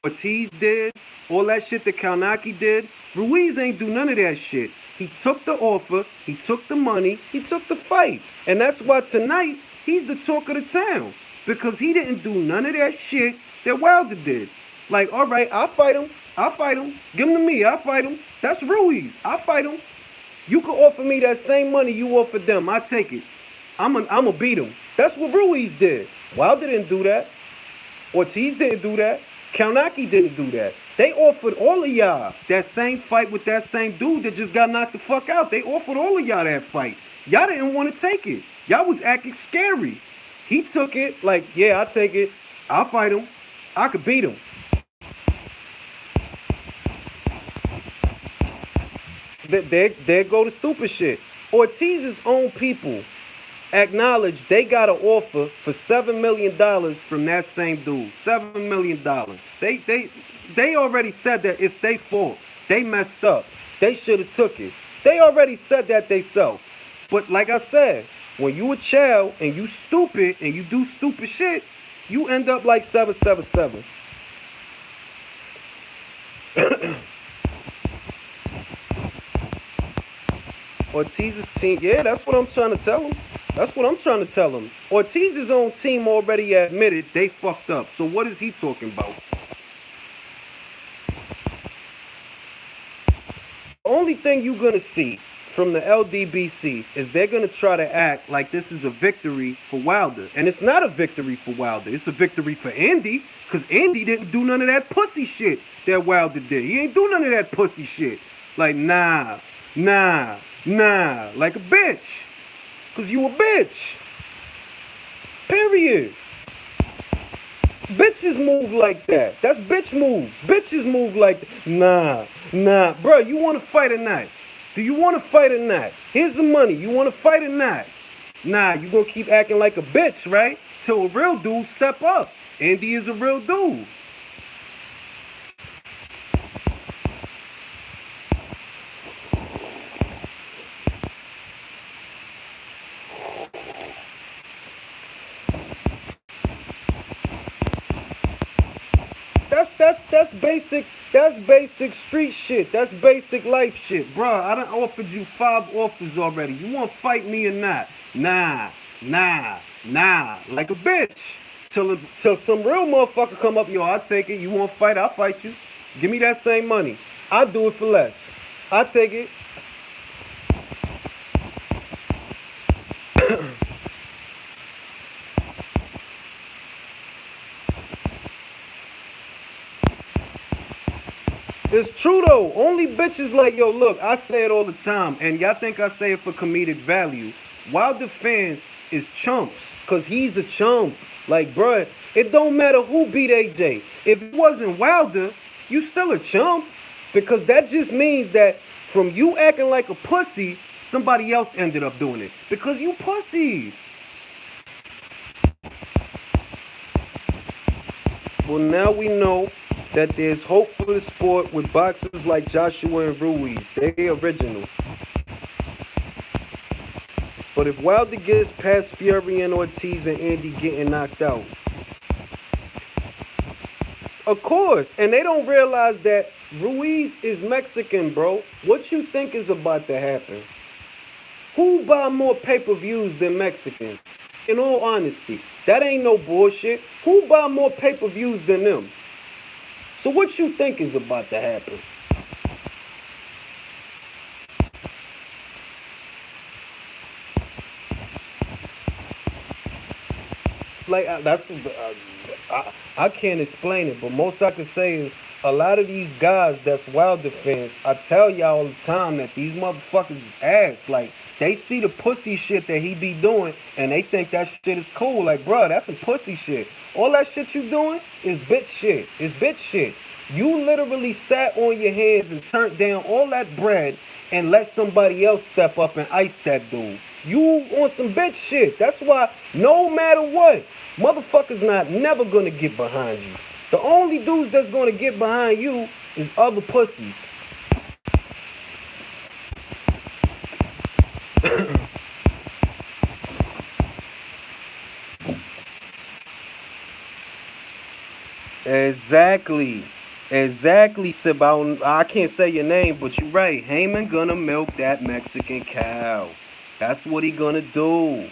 Ortiz did, all that shit that Kalnaki did, Ruiz ain't do none of that shit. He took the offer, he took the money, he took the fight. And that's why tonight he's the talk of the town. Because he didn't do none of that shit that Wilder did. Like, all right, I'll fight him. I'll fight him. Give him to me. I'll fight him. That's Ruiz. I'll fight him. You can offer me that same money you offered them. I take it. I'ma beat him. That's what Ruiz did. Wilder didn't do that. Ortiz didn't do that. Kalnaki didn't do that. They offered all of y'all that same fight with that same dude that just got knocked the fuck out. They offered all of y'all that fight. Y'all didn't want to take it. Y'all was acting scary. He took it like, yeah, I'll take it. I'll fight him. I could beat him. There go the stupid shit. Ortiz's own people acknowledge they got an offer for $7 million from that same dude. $7 million. They already said that it's their fault. They messed up. They should have took it. They already said that they self. But like I said, when you a child and you stupid and you do stupid shit, you end up like 777. Ortiz's team, yeah, that's what I'm trying to tell him. That's what I'm trying to tell him. Ortiz's own team already admitted they fucked up. So what is he talking about? The only thing you're going to see from the LDBC is they're going to try to act like this is a victory for Wilder. And it's not a victory for Wilder. It's a victory for Andy. Because Andy didn't do none of that pussy shit that Wilder did. He ain't do none of that pussy shit. Like, nah. Like a bitch. Because you a bitch. Period. Bitches move like that. That's bitch moves. Bitches move like that. Nah. Bro, you want to fight or not? Do you want to fight or not? Here's the money. You want to fight or not? Nah, you going to keep acting like a bitch, right? Till a real dude step up. Andy is a real dude. That's basic street shit. That's basic life shit. Bruh, I done offered you 5 offers already. You want to fight me or not? Nah. Like a bitch. Till some real motherfucker come up, yo, I'll take it. You want to fight? I'll fight you. Give me that same money. I'll do it for less. I'll take it. It's true though. Only bitches like, yo, look, I say it all the time, and y'all think I say it for comedic value. Wilder fans is chumps, cause he's a chump. Like, bruh, it don't matter who beat AJ. If it wasn't Wilder, you still a chump. Because that just means that from you acting like a pussy, somebody else ended up doing it. Because you pussies. Well, now we know that there's hope for the sport with boxers like Joshua and Ruiz. They original. But if Wilder gets past Fury and Ortiz and Andy getting knocked out, of course, and they don't realize that Ruiz is Mexican, bro. What you think is about to happen? Who buy more pay-per-views than Mexicans? In all honesty, that ain't no bullshit. Who buy more pay-per-views than them? So what you think is about to happen? Like, I can't explain it, but most I can say is a lot of these guys that's Wilder fans, I tell y'all all the time that these motherfuckers is ass. Like, They see the pussy shit that he be doing, and they think that shit is cool. Like, bro, that's some pussy shit. All that shit you doing is bitch shit. It's bitch shit. You literally sat on your hands and turned down all that bread and let somebody else step up and ice that dude. You on some bitch shit. That's why no matter what, motherfuckers not never gonna get behind you. The only dudes that's gonna get behind you is other pussies. Exactly. Exactly, Sib. I can't say your name, but you're right. Heyman gonna milk that Mexican cow. That's what he gonna do.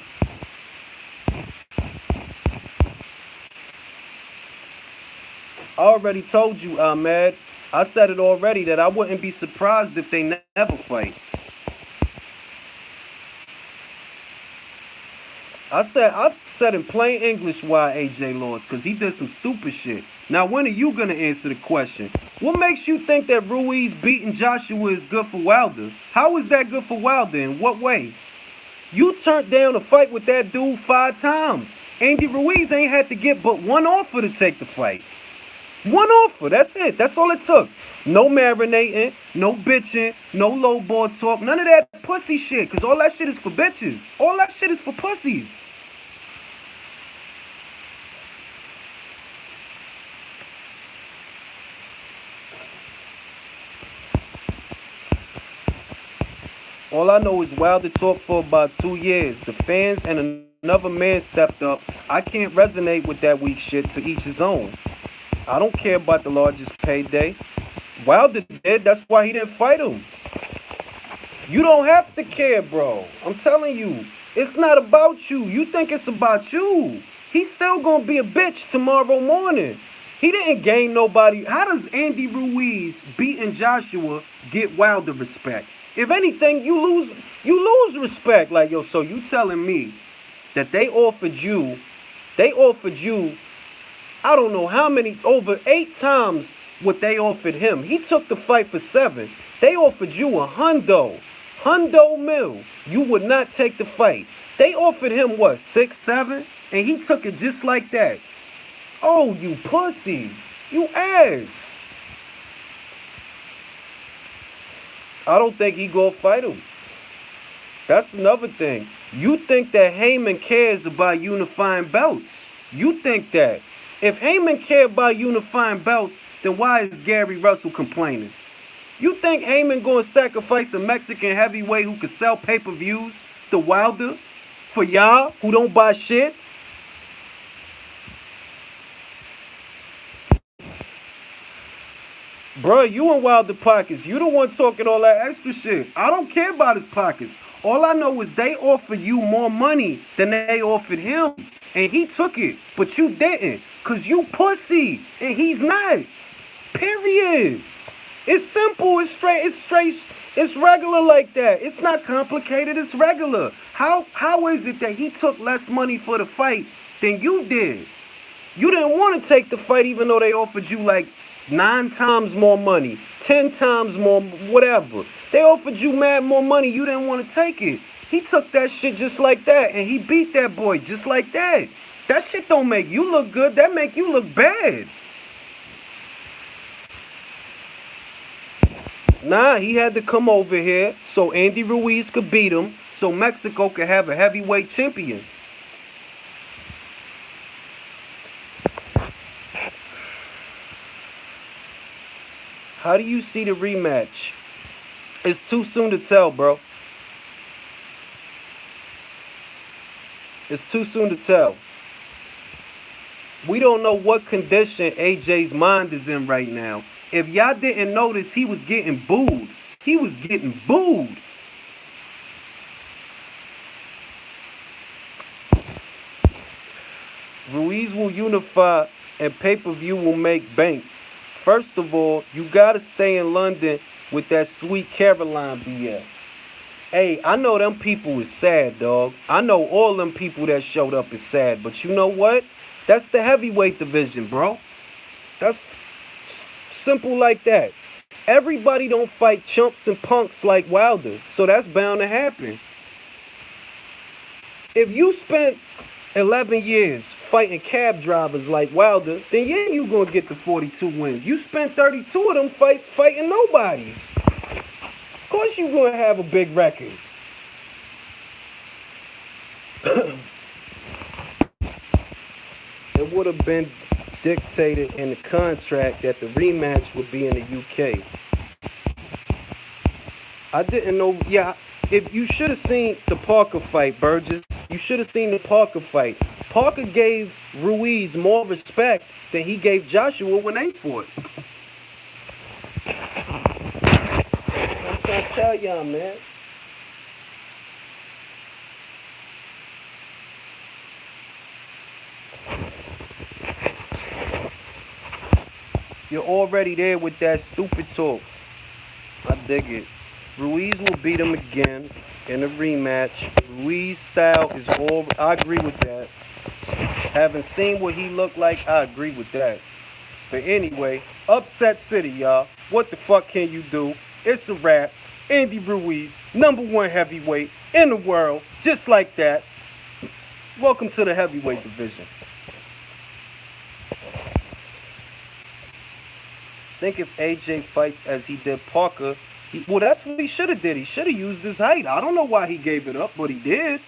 I already told you, Ahmed. I said it already that I wouldn't be surprised if they never fight. I said in plain English why AJ lost, because he did some stupid shit. Now, when are you going to answer the question? What makes you think that Ruiz beating Joshua is good for Wilder? How is that good for Wilder? In what way? You turned down a fight with that dude 5 times. Andy Ruiz ain't had to get but one offer to take the fight. One offer, that's it. That's all it took. No marinating, no bitching, no low ball talk, none of that pussy shit, because all that shit is for bitches. All that shit is for pussies. All I know is Wilder talked for about 2 years. The fans and another man stepped up. I can't resonate with that weak shit, to each his own. I don't care about the largest payday. Wilder did, that's why he didn't fight him. You don't have to care, bro. I'm telling you, it's not about you. You think it's about you. He's still gonna be a bitch tomorrow morning. He didn't gain nobody. How does Andy Ruiz beating Joshua get Wilder respect? If anything, you lose respect. Like, yo, so you telling me that they offered you, I don't know how many, over 8 times what they offered him. He took the fight for 7. They offered you a hundo mil. You would not take the fight. They offered him what, 6, 7? And he took it just like that. Oh, you pussy. You ass. I don't think he gonna fight him. That's another thing. You think that Heyman cares about unifying belts. You think that. If Heyman cared about unifying belts, then why is Gary Russell complaining? You think Heyman gonna sacrifice a Mexican heavyweight who could sell pay-per-views to Wilder for y'all who don't buy shit? Bruh, you in Wilder pockets. You the one talking all that extra shit. I don't care about his pockets. All I know is they offered you more money than they offered him. And he took it. But you didn't. Because you pussy. And he's not. Period. It's simple. It's straight. It's regular like that. It's not complicated. It's regular. How is it that he took less money for the fight than you did? You didn't want to take the fight even though they offered you like 9 times more money, 10 times more, whatever. They offered you mad more money. You didn't want to take it. He took that shit just like that, and he beat that boy just like that. That shit don't make you look good. That make you look bad. Nah, he had to come over here so Andy Ruiz could beat him, so Mexico could have a heavyweight champion. How do you see the rematch? It's too soon to tell, bro. It's too soon to tell. We don't know what condition AJ's mind is in right now. If y'all didn't notice, he was getting booed. He was getting booed. Ruiz will unify and pay-per-view will make bank. First of all, you gotta stay in London with that Sweet Caroline BS. Hey, I know them people is sad, dog. I know all them people that showed up is sad. But you know what? That's the heavyweight division, bro. That's simple like that. Everybody don't fight chumps and punks like Wilder. So that's bound to happen. If you spent 11 years fighting cab drivers like Wilder, then yeah, you gonna get the 42 wins. You spent 32 of them fights fighting nobodies. Of course you gonna have a big record. It would have been dictated in the contract that the rematch would be in the UK. I didn't know. Yeah, if you should have seen the Parker fight, Burgess, you should have seen the Parker fight. Parker gave Ruiz more respect than he gave Joshua when they fought. I'm trying to tell y'all, man. You're already there with that stupid talk. I dig it. Ruiz will beat him again in a rematch. Ruiz's style is all. I agree with that. Having seen what he looked like, I agree with that. But anyway, Upset City, y'all. What the fuck can you do? It's a wrap. Andy Ruiz, #1 heavyweight in the world, just like that. Welcome to the heavyweight division. I think if AJ fights as he did Parker, well, that's what he should have did. He should have used his height. I don't know why he gave it up, but he did.